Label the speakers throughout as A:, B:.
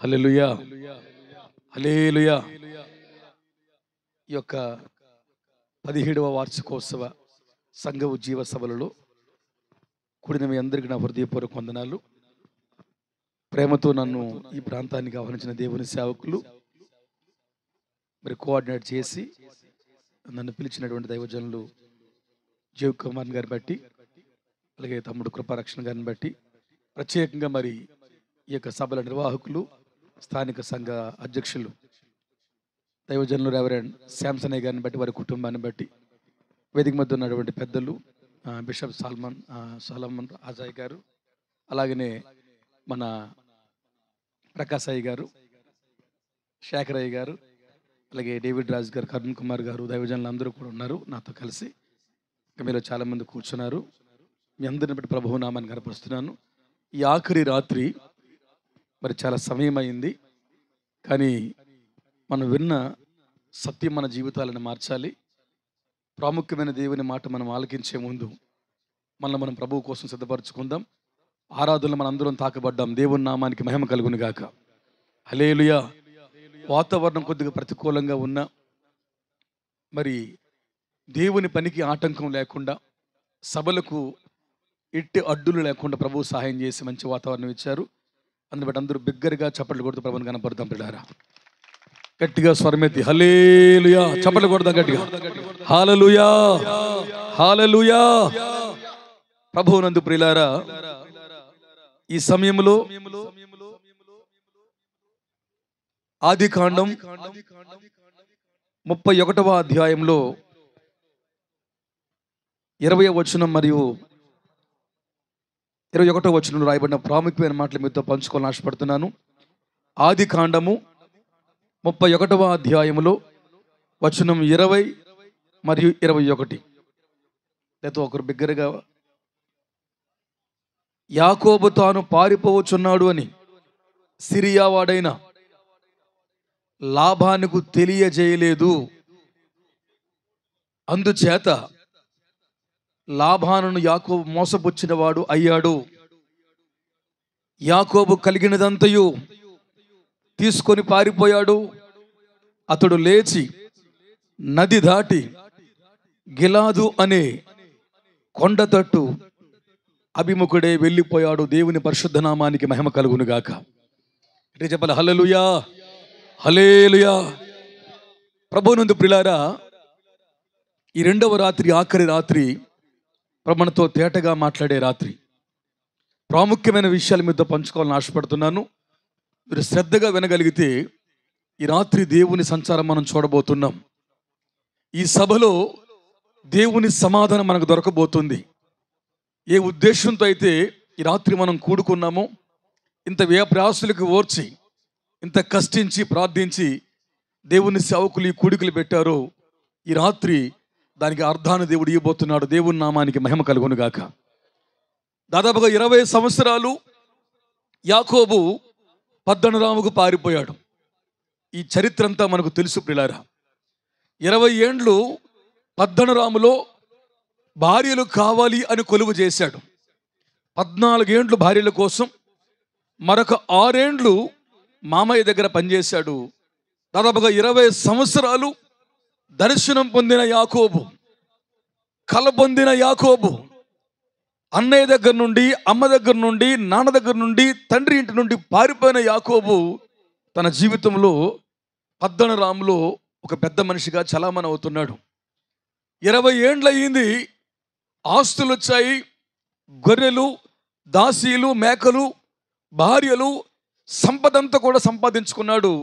A: హల్లెలూయా, హల్లెలూయా. ఈ యొక్క 17వ వార్షికోత్సవ సంఘ ఉజ్జీవ సభలలో కూడిన మీ అందరికీ నా హృదయపూర్వక వందనాలు. ప్రేమతో నన్ను ఈ ప్రాంతానికి ఆహ్వానించిన దేవుని సేవకులు, మరి కోఆర్డినేట్ చేసి నన్ను పిలిచినటువంటి దైవజనులు జీవ్ కుమార్ గారిని బట్టి, అలాగే తమ్ముడు కృపారక్షణ గారిని బట్టి, ప్రత్యేకంగా మరి ఈ యొక్క సభల నిర్వాహకులు, స్థానిక సంఘ అధ్యక్షులు దైవజనులు రెవరెండ్ శాంసనయ్య గారిని బట్టి, వారి కుటుంబాన్ని బట్టి, వేదిక మధ్య ఉన్నటువంటి పెద్దలు బిషప్ సాలమన్ ఆజాయ్ గారు, అలాగనే మన ప్రకాశ్ అయ్య గారు, శేఖర్ అయ్య గారు, అలాగే డేవిడ్ రాజు గారు, కరుణ్ కుమార్ గారు, దైవజనులు అందరూ కూడా ఉన్నారు నాతో కలిసి. మీలో చాలామంది కూర్చున్నారు. మీ అందరిని బట్టి ప్రభువు నామాన్ని కనపరుస్తున్నాను. ఈ ఆఖరి రాత్రి మరి చాలా సమయం అయింది, కానీ మనం విన్న సత్యం మన జీవితాలను మార్చాలి. ప్రాముఖ్యమైన దేవుని మాట మనం ఆలకించే ముందు మనం ప్రభువు కోసం సిద్ధపరచుకుందాం. ఆరాధనలు మన అందరం తాకబడ్డాం. దేవుని నామానికి మహిమ కలుగును గాక. హల్లెలూయా. వాతావరణం కొద్దిగా ప్రతికూలంగా ఉన్నా, మరి దేవుని పనికి ఆటంకం లేకుండా, సభలకు ఎట్టి అడ్డులు లేకుండా ప్రభువు సహాయం చేసి మంచి వాతావరణం ఇచ్చారు. అందుని బట్టి అందరూ బిగ్గరగా చప్పట్లు కొడుతూ ప్రభువుని కనపడతాం. పిల్లారా, గట్టిగా స్వరమెత్తి హల్లెలూయా చప్పట్లు కొడదాం గట్టిగా. హల్లెలూయా, హల్లెలూయా. ప్రభువునందు ప్రియులారా, ఈ సమయంలో ఆదికాండం 31వ అధ్యాయంలో 20వ వచనం మరియు 21వ వచనంలో రాయబడిన ప్రాముఖ్యమైన మాటలు మీతో పంచుకోవాలని ఆశపడుతున్నాను. ఆదికాండము 31వ అధ్యాయములో వచనం 20 మరియు 21. లేకపోతే ఒకరు బిగ్గరగా, యాకోబు తాను పారిపోవచ్చున్నాడు అని సిరియా వాడైన లాబానుకు తెలియజేయలేదు. అందుచేత లాబానును యాకోబు మోసపుచ్చిన వాడు అయ్యాడు. యాకోబు కలిగినదంతయు తీసుకొని పారిపోయాడు. అతడు లేచి నది దాటి గిలాదు అనే కొండ తట్టు అభిముఖుడే వెళ్ళిపోయాడు. దేవుని పరిశుద్ధ నామానికి మహిమ కలుగును గాక. అంటే చెప్పాలి హల్లెలూయా, హల్లెలూయా. ప్రభువునందు ప్రియులారా, ఈ రెండవ రాత్రి, ఆఖరి రాత్రి, మనతో తేటగా మాట్లాడే రాత్రి. ప్రాముఖ్యమైన విషయాలు మీతో పంచుకోవాలని ఆశపడుతున్నాను. మీరు శ్రద్ధగా వినగలిగితే ఈ రాత్రి దేవుని సంచారం మనం చూడబోతున్నాం. ఈ సభలో దేవుని సమాధానం మనకు దొరకబోతుంది. ఏ ఉద్దేశంతో అయితే ఈ రాత్రి మనం కూడుకున్నామో, ఇంత వ్యయప్రయాసలకు ఓర్చి, ఇంత కష్టించి ప్రార్థించి దేవుని సేవకులు ఈ కూడికలు పెట్టారో, ఈ రాత్రి దానికి అర్థాన్ని దేవుడు ఇవ్వబోతున్నాడు. దేవుని నామానికి మహిమ కలుగును గాక. దాదాపుగా 20 సంవత్సరాలు యాకోబు పద్దనరాముకు పారిపోయాడు. ఈ చరిత్ర అంతా మనకు తెలుసు ప్రియులారా. 20 ఏండ్లు పద్దనరాములో భార్యలు కావాలి అని కొలువు చేశాడు. 14 ఏండ్లు భార్యల కోసం, మరొక 6 ఏండ్లు మామయ్య దగ్గర పనిచేశాడు. దాదాపుగా 20 సంవత్సరాలు దర్శనం పొందిన యాకోబు, కల పొందిన యాకోబు, అన్నయ్య దగ్గర నుండి, అమ్మ దగ్గర నుండి, నాన్న దగ్గర నుండి, తండ్రి ఇంటి నుండి పారిపోయిన యాకోబు తన జీవితంలో పద్దనరాములో ఒక పెద్ద మనిషిగా చలామణి అవుతున్నాడు. 20 ఏండ్లు అయ్యింది. ఆస్తులు వచ్చాయి, గొర్రెలు, దాసీలు, మేకలు, భార్యలు, సంపదంతా కూడా సంపాదించుకున్నాడు.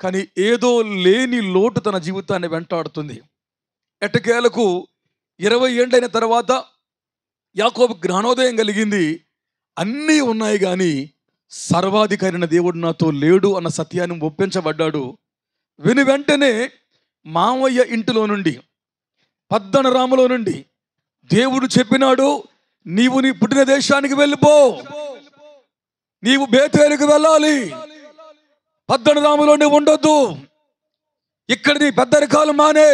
A: కానీ ఏదో లేని లోటు తన జీవితాన్ని వెంటాడుతుంది. ఎట్టకేలకు 20 ఏండ్లైన తర్వాత యాకోబు జ్ఞానోదయం కలిగింది. అన్నీ ఉన్నాయి కానీ సర్వాధికారైన దేవుడు నాతో లేడు అన్న సత్యాన్ని ఒప్పించబడ్డాడు. విని వెంటనే మామయ్య ఇంటిలో నుండి, పద్దనరాములో నుండి దేవుడు చెప్పినాడు, నీవు నీ పుట్టిన దేశానికి వెళ్ళిపో, నీవు బేతేలుకు వెళ్ళాలి, పద్దనరాములో నువ్వు ఉండొద్దు, ఇక్కడ నీ పెద్దరికాలు మానే,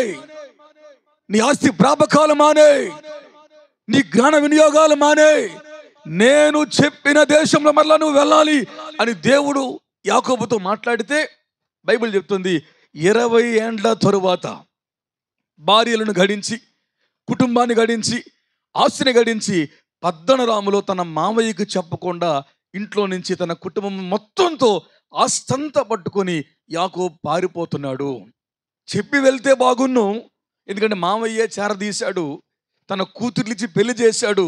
A: నీ ఆస్తి ప్రాపకాలు మానే, నీ జ్ఞాన వినియోగాలు మానే, నేను చెప్పిన దేశంలో మరలా నువ్వు వెళ్ళాలి అని దేవుడు యాకోబుతో మాట్లాడితే బైబిల్ చెప్తుంది 20 ఏండ్ల తరువాత భార్యలను గడించి, కుటుంబాన్ని గడించి, ఆస్తిని గడించి పద్దనరాములో తన మామయ్యకు చెప్పకుండా ఇంట్లో నుంచి తన కుటుంబం మొత్తంతో ఆస్తంతా పట్టుకొని యాకోబు పారిపోతున్నాడు. చెప్పి వెళ్తే బాగున్ను, ఎందుకంటే మామయ్యే చేరదీశాడు, తన కూతుర్లిచ్చి పెళ్లి చేశాడు,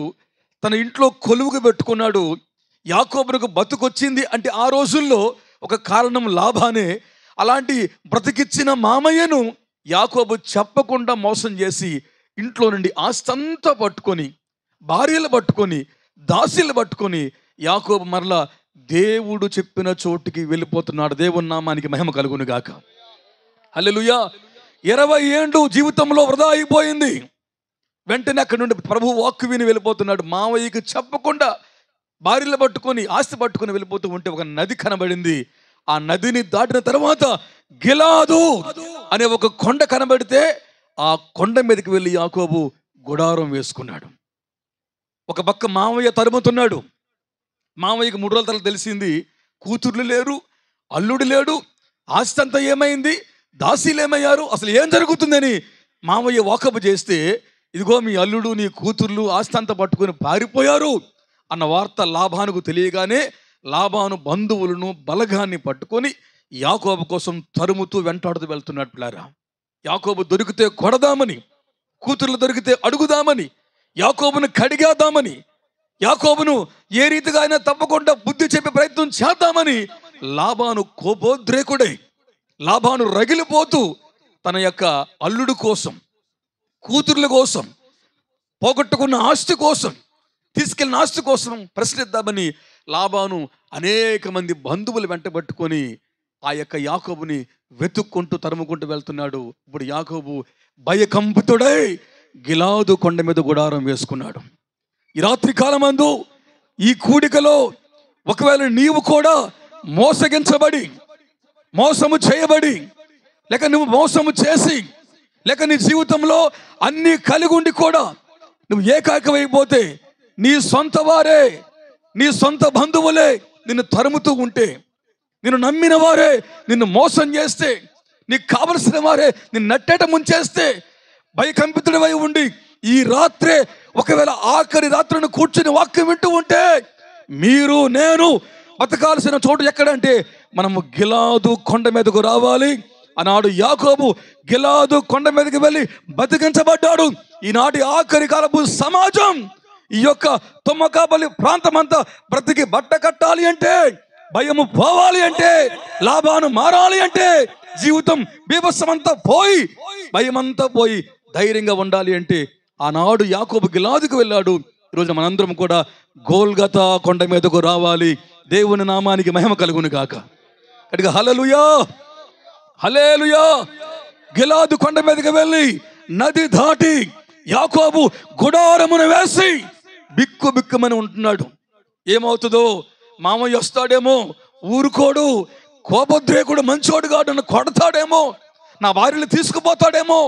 A: తన ఇంట్లో కొలువుకు పెట్టుకున్నాడు. యాకోబునకు బతుకొచ్చింది అంటే ఆ రోజుల్లో ఒక కారణం లాభానే. అలాంటి బ్రతికిచ్చిన మామయ్యను యాకోబు చెప్పకుండా మోసం చేసి ఇంట్లో నుండి ఆస్తంతా పట్టుకొని, భార్యలు పట్టుకొని, దాసీలు పట్టుకొని యాకోబు మరలా దేవుడు చెప్పిన చోటుకి వెళ్ళిపోతున్నాడు. దేవుని నామానికి మహిమ కలుగును గాక. హల్లెలూయా. 20 ఏండ్లు జీవితంలో వృధా అయిపోయింది. వెంటనే అక్కడి నుండి ప్రభు వాక్కు విని వెళ్ళిపోతున్నాడు. మావయ్యకి చెప్పకుండా భార్యలు పట్టుకొని, ఆస్తి పట్టుకొని వెళ్ళిపోతూ ఉంటే ఒక నది కనబడింది. ఆ నదిని దాటిన తర్వాత గిలాదు అనే ఒక కొండ కనబడితే ఆ కొండ మీదకి వెళ్ళి యాకోబు గుడారం వేసుకున్నాడు. ఒక పక్క మామయ్య తరుముతున్నాడు. మామయ్యకి 3 రోజుల తర్వాత తెలిసింది, కూతుర్లు లేరు, అల్లుడు లేడు, ఆస్తి అంతా ఏమైంది, దాసీలు ఏమయ్యారు, అసలు ఏం జరుగుతుందని మామయ్య వాకపు చేస్తే, ఇదిగో మీ అల్లుడు, నీ కూతుర్లు ఆస్తి అంతా పట్టుకొని పారిపోయారు అన్న వార్త లాబానుకు తెలియగానే లాబాను బంధువులను బలగాన్ని పట్టుకొని యాకోబు కోసం తరుముతూ వెంటాడుతూ వెళ్తున్నట్లారా. యాకోబు దొరికితే కొడదామని, కూతుర్లు దొరికితే అడుగుదామని, యాకోబును కడిగేద్దామని, యాకోబును ఏ రీతిగా అయినా తప్పకుండా బుద్ధి చెప్పే ప్రయత్నం చేద్దామని లాబాను కోపోద్రేకుడై, లాబాను రగిలిపోతూ తన యొక్క అల్లుడు కోసం, కూతుర్ల కోసం, పోగొట్టుకున్న ఆస్తి కోసం, తీసుకెళ్ళిన ఆస్తి కోసం ప్రశ్నిద్దామని లాబాను అనేక మంది బంధువులు వెంటబట్టుకొని ఆ యొక్క యాకోబుని వెతుక్కుంటూ తరుముకుంటూ వెళ్తున్నాడు. ఇప్పుడు యాకోబు భయకంపితుడై గిలాదు కొండ మీద గుడారం వేసుకున్నాడు. ఈ రాత్రి కాలమందు ఈ కూడికలో ఒకవేళ నీవు కూడా మోసగించబడి, మోసము చేయబడి, లేక నువ్వు మోసము చేసి, లేక నీ జీవితంలో అన్నీ కలిగి ఉండి కూడా నువ్వు ఏకాకమైపోతే, నీ సొంత వారే, నీ సొంత బంధువులే నిన్ను తరుముతూ ఉంటే, నిన్ను నమ్మిన వారే నిన్ను మోసం చేస్తే, నీకు కావలసిన వారే నిన్ను నట్టేట ముంచేస్తే, భయకంపితుడివై ఉండి ఈ రాత్రే ఒకవేళ ఆఖరి రాత్రిని కూర్చుని వాక్యం వింటూ ఉంటే, మీరు నేను బతకాల్సిన చోటు ఎక్కడంటే మనము గిలాదు కొండ మీదకు రావాలి. ఆనాడు యాకోబు గిలాదు కొండ మీదకి వెళ్ళి బతికించబడ్డాడు. ఈనాటి ఆఖరి కాలపు సమాజం ఈ యొక్క తుమ్మకాపల్లి ప్రాంతం అంతా బ్రతికి బట్ట కట్టాలి అంటే, భయము పోవాలి అంటే, లాభాను మారాలి అంటే, జీవితం బీభత్సమంతా పోయి, భయమంతా పోయి ధైర్యంగా ఉండాలి అంటే ఆనాడు యాకోబు గిలాదుకు వెళ్ళాడు. ఈరోజు మనందరం కూడా గోల్గతా కొండ మీదకు రావాలి. దేవుని నామానికి మహిమ కలుగును గాక. అడిగా హల్లెలూయా, హల్లెలూయా. గిలాదు కొండ మీదకి వెళ్ళి నది దాటి యాకోబు గుడారమును వేసి బిక్కు బిక్కుమని ఉంటున్నాడు. ఏమవుతుందో, మామయ్య వస్తాడేమో, ఊరుకోడు, కోపద్రేకుడు, మంచోడు కాడు, నన్ను కొడతాడేమో, నా భార్యలు తీసుకుపోతాడేమో,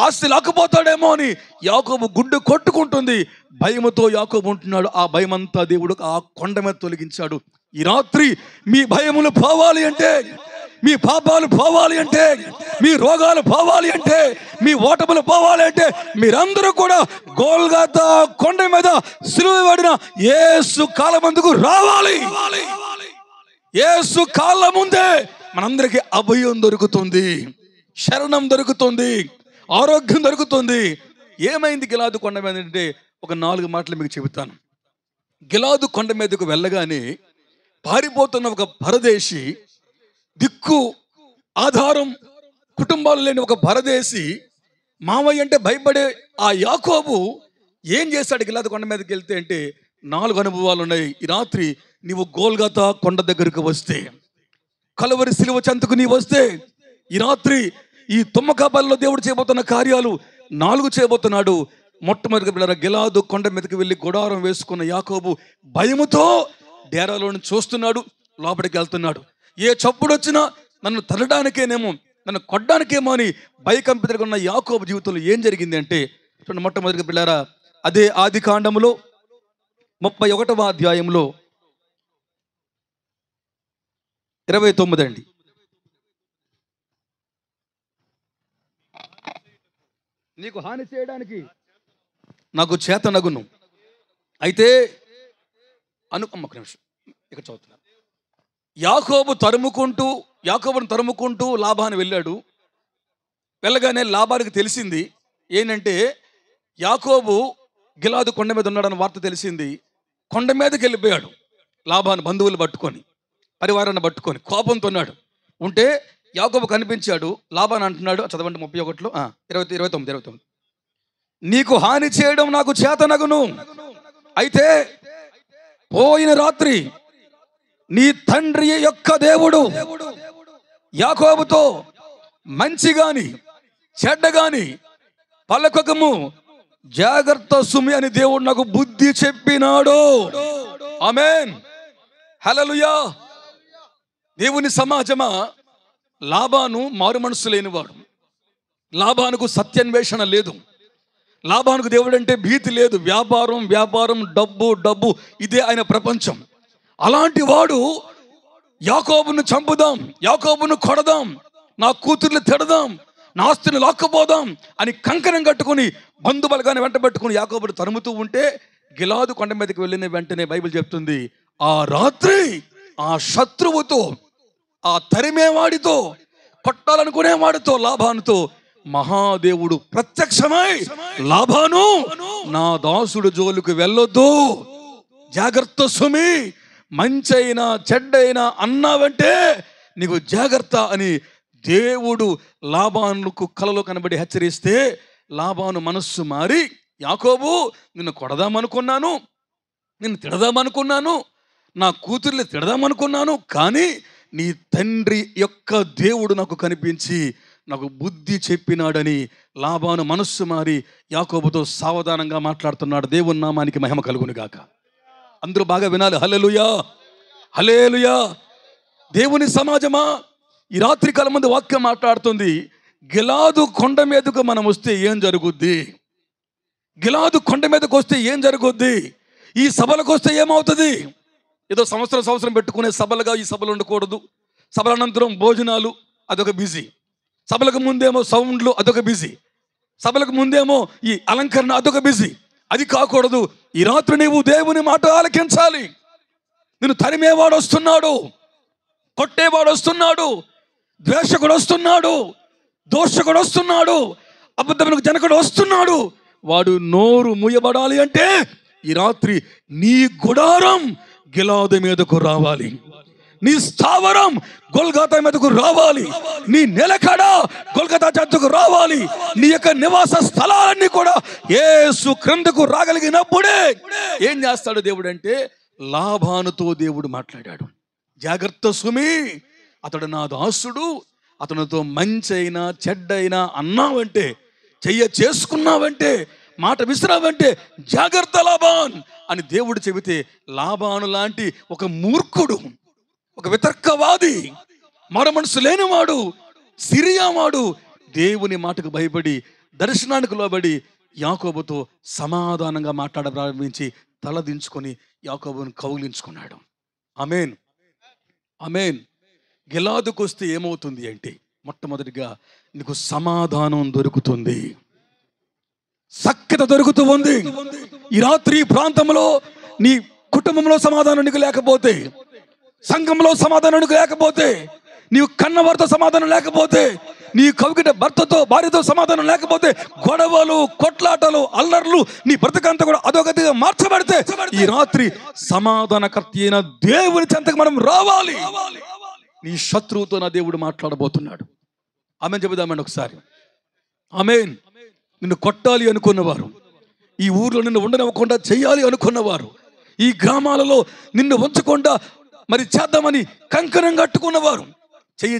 A: ఆస్తి లాక్కుపోతాడేమో అని యాకోబు గుండె కొట్టుకుంటుంది. భయముతో యాకోబు ఉంటున్నాడు. ఆ భయమంతా దేవుడు ఆ కొండ మీద తొలగించాడు. ఈ రాత్రి మీ భయములు పోవాలి అంటే, మీ పాపాలు పోవాలి అంటే, మీ రోగాలు పోవాలి అంటే, మీ ఓటములు పోవాలి అంటే మీరందరూ కూడా గోల్గతా కొండ మీద సిలువ పడిన యేసు కాలమందుకు రావాలి. యేసు కాళ్ళ ముందే మనందరికీ అభయం దొరుకుతుంది, శరణం దొరుకుతుంది, ఆరోగ్యం దొరుకుతుంది. ఏమైంది గిలాదు కొండ మీద అంటే ఒక 4 మాటలు మీకు చెబుతాను. గిలాదు కొండ మీదకు వెళ్ళగానే పారిపోతున్న ఒక పరదేశి, దిక్కు ఆధారం కుటుంబాలు లేని ఒక పరదేశి, మామయ్య అంటే భయపడే ఆ యాకోబు ఏం చేశాడు గిలాదు కొండ మీదకి వెళ్తే అంటే 4 అనుభవాలు ఉన్నాయి. ఈ రాత్రి నీవు గోల్గతా కొండ దగ్గరకు వస్తే, కలువరి సిలువ చెంతకు నీవు వస్తే, ఈ రాత్రి ఈ తుమ్మకాపల్లిలో దేవుడు చేయబోతున్న కార్యాలు 4 చేయబోతున్నాడు. మొట్టమొదటిగా పిల్లల గిలాదు కొండ మీదకి వెళ్ళి గుడారం వేసుకున్న యాకోబు భయముతో డేరాలోని చూస్తున్నాడు, లోపలికి వెళ్తున్నాడు. ఏ చప్పుడు వచ్చినా నన్ను తల్లడానికేనేమో, నన్ను కొట్టడానికేమో అని భయకంపితులుగా ఉన్న యాకోబు జీవితంలో ఏం జరిగింది అంటే, చూడండి, మొట్టమొదటిగా పిల్లరా అదే ఆది కాండములో 31వ అధ్యాయంలో 29 అండి. నీకు హాని చేయడానికి నాకు చేతనగును, అయితే ఒక నిమిషం ఇక్కడ చదువుతున్నాను. యాకోబును తరుముకుంటూ లాబాను వెళ్ళాడు. వెళ్ళగానే లాబానికి తెలిసింది ఏంటంటే యాకోబు గిలాదు కొండ మీద ఉన్నాడన్న వార్త తెలిసింది. కొండ మీదకి వెళ్ళిపోయాడు లాబాను, బంధువులు పట్టుకొని, పరివారాన్ని పట్టుకొని కోపంతో ఉన్నాడు. ఉంటే యాకోబు కనిపించాడు. లాబాను అంటున్నాడు, చదవండి 31లో 29. నీకు హాని చేయడం నాకు చేతనగును, అయితే పోయిన రాత్రి నీ తండ్రి యొక్క దేవుడు యాకోబుతో మంచి గాని చెడ్డ గాని పలకకము, జాగ్రత్త సుమి అని దేవుడు నాకు బుద్ధి చెప్పినాడు. ఆమేన్, హల్లెలూయా. దేవుని సమాజమా, లాబాను మారు మనసు లేనివాడు. లాబానుకు సత్యాన్వేషణ లేదు. లాబానుకు దేవుడు అంటే భీతి లేదు. వ్యాపారం, డబ్బు ఇదే ఆయన ప్రపంచం. అలాంటి వాడు యాకోబును చంపుదాం, యాకోబును కొడదాం, నా కూతుర్ని తిడదాం, నా ఆస్తిని లాక్కుపోదాం అని కంకణం కట్టుకుని బంధుబలగానే వెంట పెట్టుకుని యాకోబును తరుముతూ ఉంటే, గిలాదు కొండ మీదకి వెళ్ళిన వెంటనే బైబిల్ చెప్తుంది, ఆ రాత్రి ఆ శత్రువుతో, ఆ తరిమేవాడితో, కొట్టాలనుకునేవాడితో, లాబానుతో మహాదేవుడు ప్రత్యక్షమై, లాబాను నా దాసుడు జోలికి వెళ్ళొద్దు, జాగ్రత్త సుమి, మంచైనా చెడ్డైనా అన్నావంటే నీకు జాగ్రత్త అని దేవుడు లాబానుకు కలలో కనబడి హెచ్చరిస్తే, లాబాను మనస్సు మారి, యాకోబు నిన్ను కొడదామనుకున్నాను, నిన్ను తిడదామనుకున్నాను, నా కూతుర్ని తిడదామనుకున్నాను, కానీ నీ తండ్రి యొక్క దేవుడు నాకు కనిపించి నాకు బుద్ధి చెప్పినాడని లాబాను మనస్సు మారి యాకోబుతో సావధానంగా మాట్లాడుతున్నాడు. దేవుని నామానికి మహిమ కలుగును గాక. అందరూ బాగా వినాలి. హల్లెలూయా, హల్లెలూయా. దేవుని సమాజమా, ఈ రాత్రి కాలం ముందు వాక్యం మాట్లాడుతుంది, గిలాదు కొండ మీదకు మనం వస్తే ఏం జరుగుద్ది? గిలాదు కొండ మీదకు వస్తే ఏం జరుగుద్ది? ఈ సభలకు వస్తే ఏమవుతుంది? ఏదో సంవత్సరం పెట్టుకునే సభలుగా ఈ సభలు ఉండకూడదు. సభల అనంతరం భోజనాలు, అదొక బిజీ. సభలకు ముందేమో సౌండ్లు, అదొక బిజీ. సభలకు ముందేమో ఈ అలంకరణ, అదొక బిజీ. అది కాకూడదు. ఈ రాత్రి నీవు దేవుని మాట ఆలకించాలి. నిన్ను తరిమేవాడు వస్తున్నాడు, కొట్టేవాడు వస్తున్నాడు, ద్వేషకుడు వస్తున్నాడు, దోషకుడు వస్తున్నాడు, అబద్ధములకు జనకుడు వస్తున్నాడు. వాడు నోరు మూయబడాలి అంటే ఈ రాత్రి నీ గుడారం గిలాదు మీదకు రావాలి, నీ స్థావరం గొల్గొతా మీదకు రావాలి, నీ నిలకడ గొల్గొతా చెంతకు రావాలి. నీ యొక్క నివాస స్థలాలన్నీ కూడా యేసు క్రిందకు రాగలిగినప్పుడే ఏం చేస్తాడు దేవుడు అంటే, లాబానుతో దేవుడు మాట్లాడాడు, జాగ్రత్త సుమి, అతడు నా దాసుడు, అతనితో మంచైనా చెడ్డైనా అన్నావంటే, చేసుకున్నావంటే, మాట విసిరావంటే జాగ్రత్త లాబాన్ అని దేవుడు చెబితే, లాబాను లాంటి ఒక మూర్ఖుడు, ఒక వితర్కవాది, మరో మనసు లేనివాడు, సిరియావాడు దేవుని మాటకు భయపడి దర్శనానికి లోబడి యాకోబుతో సమాధానంగా మాట్లాడ ప్రారంభించి తలదించుకొని యాకోబును కౌగిలించుకున్నాడు. ఆమేన్, ఆమేన్. గిలాదుకు వస్తే ఏమవుతుంది అంటే, మొట్టమొదటిగా నీకు సమాధానం దొరుకుతుంది, సఖ్యత దొరుకుతూ ఉంది. ఈ రాత్రి ప్రాంతంలో నీ కుటుంబంలో సమాధానం నీకు లేకపోతే, సంఘంలో సమాధానం నీకు లేకపోతే, నీవు కన్నవారితో సమాధానం లేకపోతే, నీ కవిగిట భర్తతో భార్యతో సమాధానం లేకపోతే, గొడవలు, కొట్లాటలు, అల్లర్లు నీ బ్రతకంతా కూడా అదోగతిగా మార్చబడితే, ఈ రాత్రి సమాధానకర్త అయిన దేవుని చెంతకు మనం రావాలి. నీ శత్రువుతో నా దేవుడు మాట్లాడబోతున్నాడు. ఆమేన్ చెబుదామని ఒకసారి. ఆమేన్. నిన్ను కొట్టాలి అనుకున్నవారు, ఈ ఊర్లో నిన్ను ఉండనివ్వకుండా చేయాలి అనుకున్నవారు, ఈ గ్రామాలలో నిన్ను ఉంచకుండా మరి చేద్దామని కంకణం కట్టుకున్నవారు,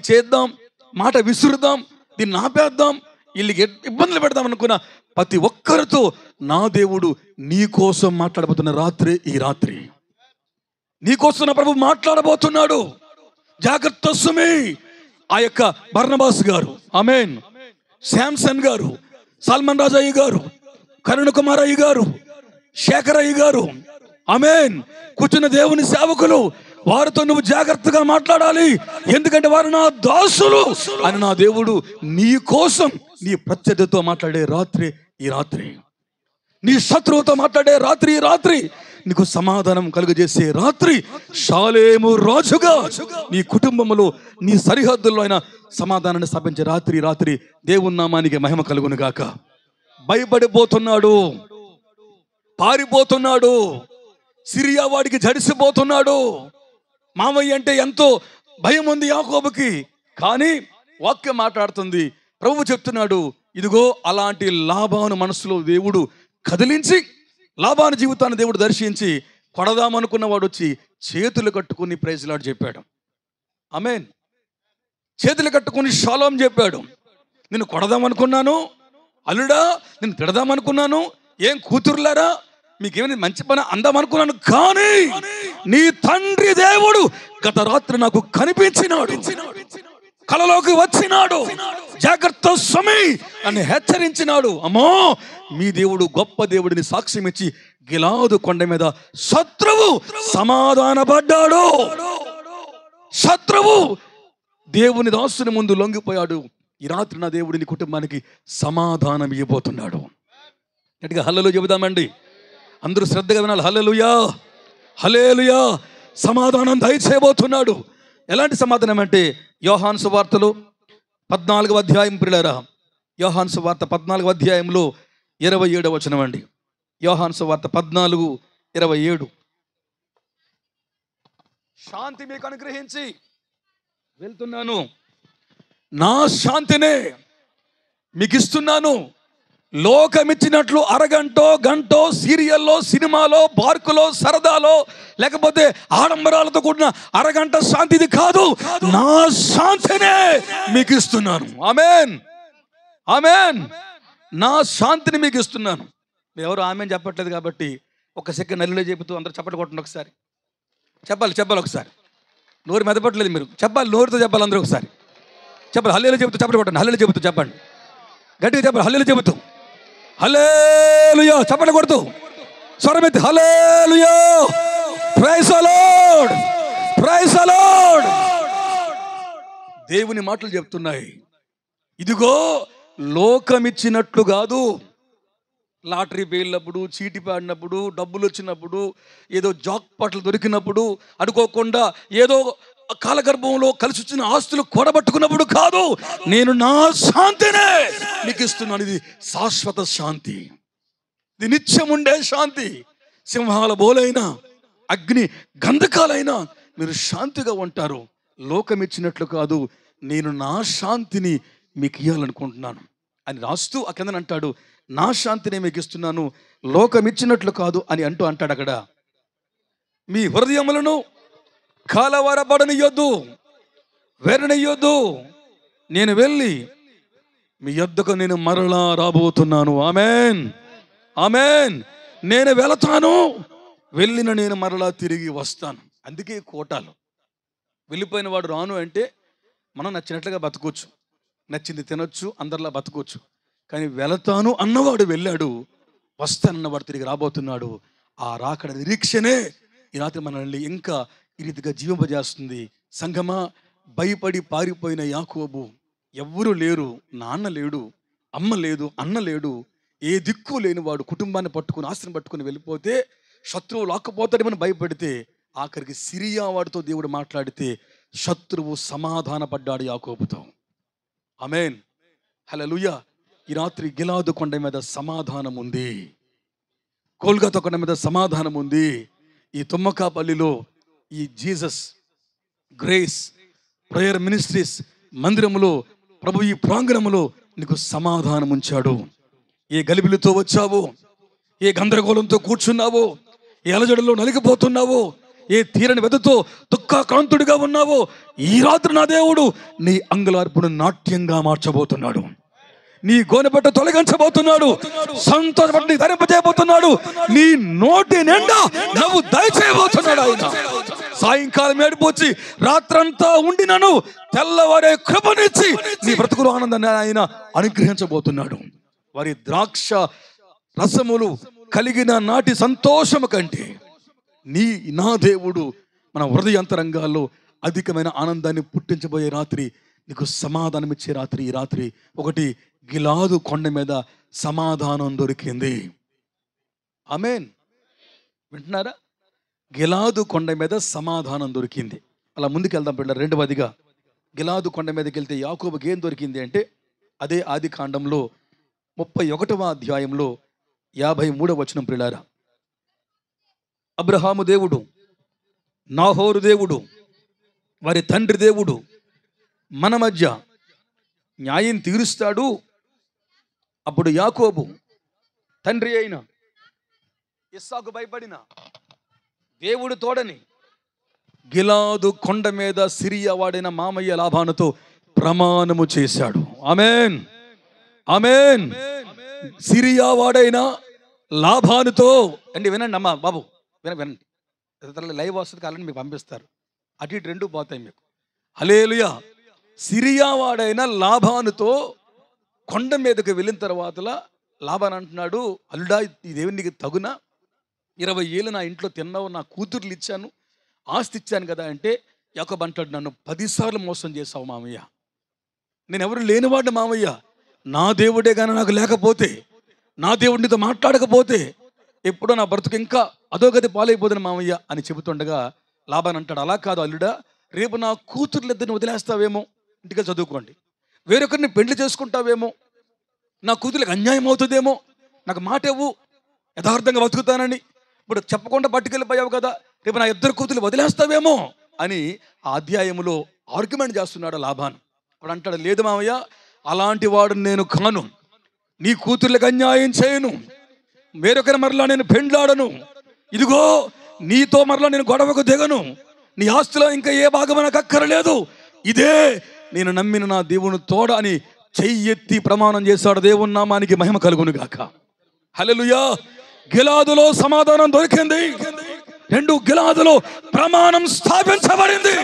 A: చేద్దాం, మాట విసురుదాం, దీన్ని ఆపేద్దాం, వీళ్ళకి ఇబ్బందులు పెడదాం అనుకున్న ప్రతి ఒక్కరితో నా దేవుడు నీ కోసం మాట్లాడబోతున్న రాత్రి ఈ రాత్రి. నీ కోసం నా ప్రభు మాట్లాడబోతున్నాడు. జాగ్రత్త సుమి. ఆ యొక్క బర్నబాస్ గారు, ఆమేన్, శాంసన్ గారు, సల్మాన్ రాజయ్య గారు, కరుణ కుమార్ అయ్య గారు, శేఖర్ అయ్య గారు, ఆమేన్. కూర్చున్న దేవుని సేవకులు, వారితో నువ్వు జాగ్రత్తగా మాట్లాడాలి. ఎందుకంటే వారు నా దాసులు అని నా దేవుడు నీ కోసం, నీ ప్రత్యర్థితో మాట్లాడే రాత్రి ఈ రాత్రి, నీ శత్రువుతో మాట్లాడే రాత్రి ఈ రాత్రి, నీకు సమాధానం కలుగజేసే రాత్రి, షాలేము రాజుగా నీ కుటుంబంలో, నీ సరిహద్దుల్లో అయిన సమాధానాన్ని స్థాపించే రాత్రి రాత్రి దేవుని నామానికి మహిమ కలుగును గాక. భయపడిపోతున్నాడు, పారిపోతున్నాడు, సిరియా వాడికి జడిసిపోతున్నాడు. మామయ్య అంటే ఎంతో భయం ఉంది యాకోబుకి. కానీ వాక్యం మాట్లాడుతుంది, ప్రభువు చెప్తున్నాడు, ఇదిగో అలాంటి లాబాను మనసులో దేవుడు కదిలించి, లాబాను జీవితాన్ని దేవుడు దర్శించి, కొడదామనుకున్న వాడు వచ్చి చేతులు కట్టుకుని ప్రైజ్ లార్డ్ చెప్పాడు. ఆమేన్. చేతులు కట్టుకుని షాలోం చెప్పాడు. నిన్ను కొడదామనుకున్నాను అల్లుడా, నిన్ను తిడదామనుకున్నాను, ఏం కూతురులారా మీకేమైనా మంచి పని అందామనుకున్నాను, కానీ నీ తండ్రి దేవుడు గత రాత్రి నాకు కనిపించినాడు, కలలోకి వచ్చినాడు, జాగ్రత్త సమీ అని హెచ్చరించినాడు. అమ్మో, మీ దేవుడు గొప్ప దేవుడిని సాక్ష్యం ఇచ్చి గిలాదు కొండ మీద శత్రువు సమాధానపడ్డాడు. శత్రువు దేవుని దాసుని ముందు లొంగిపోయాడు. ఈ రాత్రి నా దేవుడు నీ కుటుంబానికి సమాధానం ఇవ్వబోతున్నాడు. గట్టిగా హల్లెలూయా చెబుదామండి. అందరూ శ్రద్ధగా వినాలి. హల్లెలూయా, హల్లెలూయా. సమాధానం దయచేయబోతున్నాడు. ఎలాంటి సమాధానం అంటే, యోహాను సువార్తలో 14వ అధ్యాయం, ప్రియులారా, యోహాను సువార్త 14వ అధ్యాయంలో 27వ వచనం అండి. యోహాను సువార్త 14:27. శాంతి మీకు అనుగ్రహించి వెళ్తున్నాను, నా శాంతినే మీకు ఇస్తున్నాను. లోకమిచ్చినట్లు అరగంటో గంటో సీరియల్లో, సినిమాలో, పార్కులో, సరదాలో, లేకపోతే ఆడంబరాలతో కూడిన అరగంట శాంతిది కాదు. నా శాంతినే మీకు ఇస్తున్నాను. ఆమేన్, ఆమేన్. నా శాంతిని మీకు ఇస్తున్నాను. మీరు ఎవరు ఆమేన్ చెప్పట్లేదు కాబట్టి ఒక సెకండ్ నల్లిలో చెబుతూ అందరూ చప్పట్లు కొట్టండి. ఒకసారి చెప్పాలి ఒకసారి. నోరు మెదపట్లేదు మీరు, చెప్పాలి, నోరుతో చెప్పాలి. అందరూ ఒకసారి చెప్పాలి. హల్లెలూయా చెబుతూ చప్పట్లు కొట్టండి. హల్లెలూయా చెబుతూ చెప్పండి, గట్టిగా చెప్పాలి. హల్లెలూయా చెబుతూ, హల్లెలూయా చప్పట్లు కొడుతూ స్వరమెత్తి hallelujah. Praise the Lord, praise the Lord. దేవుని మాటలు చెప్తున్నాయి, ఇదిగో లోకమిచ్చినట్లు కాదు. లాటరీ పేలినప్పుడు, చీటి పాడినప్పుడు, డబ్బులు వచ్చినప్పుడు, ఏదో జాక్పాట్లు దొరికినప్పుడు, అనుకోకుండా ఏదో కాలగర్భంలో కలిసి వచ్చిన ఆస్తులు కూడబట్టుకున్నప్పుడు కాదు. నేను నా శాంతినే నీకు ఇస్తున్నాను. ఇది శాశ్వత శాంతి, ఇది నిత్యం ఉండే శాంతి. సింహాల బోలైనా, అగ్ని గంధకాలైనా మీరు శాంతిగా ఉంటారు. లోకం ఇచ్చినట్లు కాదు, నేను నా శాంతిని మీకు ఇవ్వాలనుకుంటున్నాను అని రాస్తూ ఆ కింద అంటాడు, నా శాంతిని మీకు ఇస్తున్నాను, లోకం ఇచ్చినట్లు కాదు అని అంటాడు అక్కడ. మీ హృదయములను కలవరపడనియ్యొద్దు, వెరనియ్యొద్దు. నేను వెళ్ళి మీ యొద్దకు నేను మరలా రాబోతున్నాను. ఆమేన్, ఆమేన్. నేను వెళతాను, వెళ్ళిన నేను మరలా తిరిగి వస్తాను. అందుకే కోటాలు. వెళ్ళిపోయిన వాడు రాను అంటే మనం నచ్చినట్లుగా బతకొచ్చు, నచ్చింది తినొచ్చు, అందరిలా బతకొచ్చు. కానీ వెళతాను అన్నవాడు వెళ్ళాడు, వస్తానన్నవాడు తిరిగి రాబోతున్నాడు. ఆ రాకడ నిరీక్షనే ఈ రాత్రి మనల్ని ఇంకా ఈ రీతిగా జీవింపజేస్తుంది. సంఘమా, భయపడి పారిపోయిన యాకోబు, ఎవ్వరూ లేరు, నాన్న లేడు, అమ్మ లేదు, అన్న లేడు, ఏ దిక్కు లేనివాడు కుటుంబాన్ని పట్టుకుని, ఆస్తిని పట్టుకుని వెళ్ళిపోతే, శత్రువు లాక్కుపోతాడేమని భయపడితే, ఆఖరికి సిరియా వాడితో దేవుడు మాట్లాడితే శత్రువు సమాధాన పడ్డాడు యాకోబుతో. ఆమేన్, హల్లెలూయా. ఈ రాత్రి గిలాదు కొండ మీద సమాధానం ఉంది, కోల్గతా కొండ మీద సమాధానం ఉంది. ఈ తుమ్మకాపల్లిలో ఈ జీసస్ గ్రేస్ ప్రేయర్ మినిస్ట్రీస్ మందిరములో ప్రభు ఈ ప్రాంగణములో నీకు సమాధానం ఉంచాడు. ఏ గలిబిలితో వచ్చావో, ఏ గందరగోళంతో కూర్చున్నావో, ఏ అలజడిలో నలిగిపోతున్నావో, ఏ తీరని వెదతో దుఃఖాక్రాంతుడిగా ఉన్నావో, ఈ రాత్రి నా దేవుడు నీ అంగలార్పును నాట్యంగా మార్చబోతున్నాడు. నీ గోనెపట్ట తొలగించబోతున్నాడు, సంతోషపట్టి ధరింపజేయబోతున్నాడు, నీ నోటి నిండా నవ్వు దయచేయబోతున్నాడు ఆయన. సాయంకాలం ఏడిపోచి రాత్రంతా ఉండినను తెల్లవారే కృపనిచ్చి నీ బ్రతుకులు ఆనందాన్ని ఆయన అనుగ్రహించబోతున్నాడు. వారి ద్రాక్ష రసములు కలిగిన నాటి సంతోషము కంటే నా దేవుడు మన హృదయాంతరంగాల్లో అధికమైన ఆనందాన్ని పుట్టించబోయే రాత్రి, నీకు సమాధానం ఇచ్చే రాత్రి ఈ రాత్రి. ఒకటి, గిలాదు కొండ మీద సమాధానం దొరికింది. ఆమేన్. వింటున్నారా? గిలాదు కొండ మీద సమాధానం దొరికింది. అలా ముందుకు వెళ్దాం పిల్లలు. రెండవదిగా గిలాదు కొండ మీదకి వెళ్తే యాకోబుకి ఏం దొరికింది అంటే, అదే ఆది కాండంలో 31వ అధ్యాయంలో 53వ వచనం పిల్లారా. అబ్రహాము దేవుడు, నాహోరు దేవుడు, వారి తండ్రి దేవుడు మన మధ్య న్యాయం తీరుస్తాడు. అప్పుడు యాకోబు తండ్రి అయిన ఇస్సాకు భయపడిన దేవుడు తోడని గిలాదు కొండ మీద సిరియా వాడైన మామయ్య లాబానుతో ప్రమాణము చేశాడు. ఆమేన్, ఆమేన్. సిరియా వాడైన లాబానుతో అండి. వినండి అమ్మా బాబు, వినండి. లైవ్ వస్తుంది కావాలని మీకు పంపిస్తారు. అటు ఇటు రెండు పోతాయి మీకు. హల్లెలూయా. సిరియా వాడైన లాబానుతో కొండ మీదకి వెళ్ళిన తర్వాత లాబాన్ అంటున్నాడు, అల్లుడా ఈ దేవుని నీకు తగునా? 20 ఏళ్ళు నా ఇంట్లో తిన్నావు, నా కూతుర్లు ఇచ్చాను, ఆస్తి ఇచ్చాను కదా అంటే, యాకోబు అంటాడు, నన్ను 10 సార్లు మోసం చేశావు మామయ్య. నేను ఎవరు లేనివాడిని మామయ్య. నా దేవుడే కానీ నాకు లేకపోతే, నా దేవుడినితో మాట్లాడకపోతే ఎప్పుడో నా బ్రతుకు ఇంకా అధోగతి పాలైపోతుంది మామయ్య అని చెబుతుండగా లాబాన్ అంటాడు, అలా కాదు అల్లుడా, రేపు నా కూతుర్లిద్దరిని వదిలేస్తావేమో, ఇంటికి చదువుకోండి, వేరొకరిని పెళ్లి చేసుకుంటావేమో, నా కూతుర్లకు అన్యాయం అవుతుందేమో, నాకు మాట ఇవ్వు, యథార్థంగా బతుకుతానని. ఇప్పుడు చెప్పకుండా పట్టుకెళ్ళిపోయావు కదా, రేపు నా 2 కూతుర్లు వదిలేస్తావేమో అని ఆ అధ్యాయంలో ఆర్గ్యుమెంట్ చేస్తున్నాడు లాబాన్. అప్పుడు అంటాడు, లేదు మామయ్య, అలాంటి వాడు నేను కాను, నీ కూతుర్లకు అన్యాయం చేయను, వేరొకరి మరలా నేను పెండ్లాడను, ఇదిగో నీతో మరలా నేను గొడవకు దిగను, నీ ఆస్తిలో ఇంకా ఏ భాగం నాకు అక్కరలేదు, ఇదే నేను నమ్మిన నా దేవుని తోడ అని చెయ్యెత్తి ప్రమాణం చేశాడు. దేవుని నామానికి మహిమ కలుగును గాక. హల్లెలూయా. గిలాదులో సమాధానం దొరికింది. 2, గిలాదులో ప్రమాణం స్థాపించబడింది.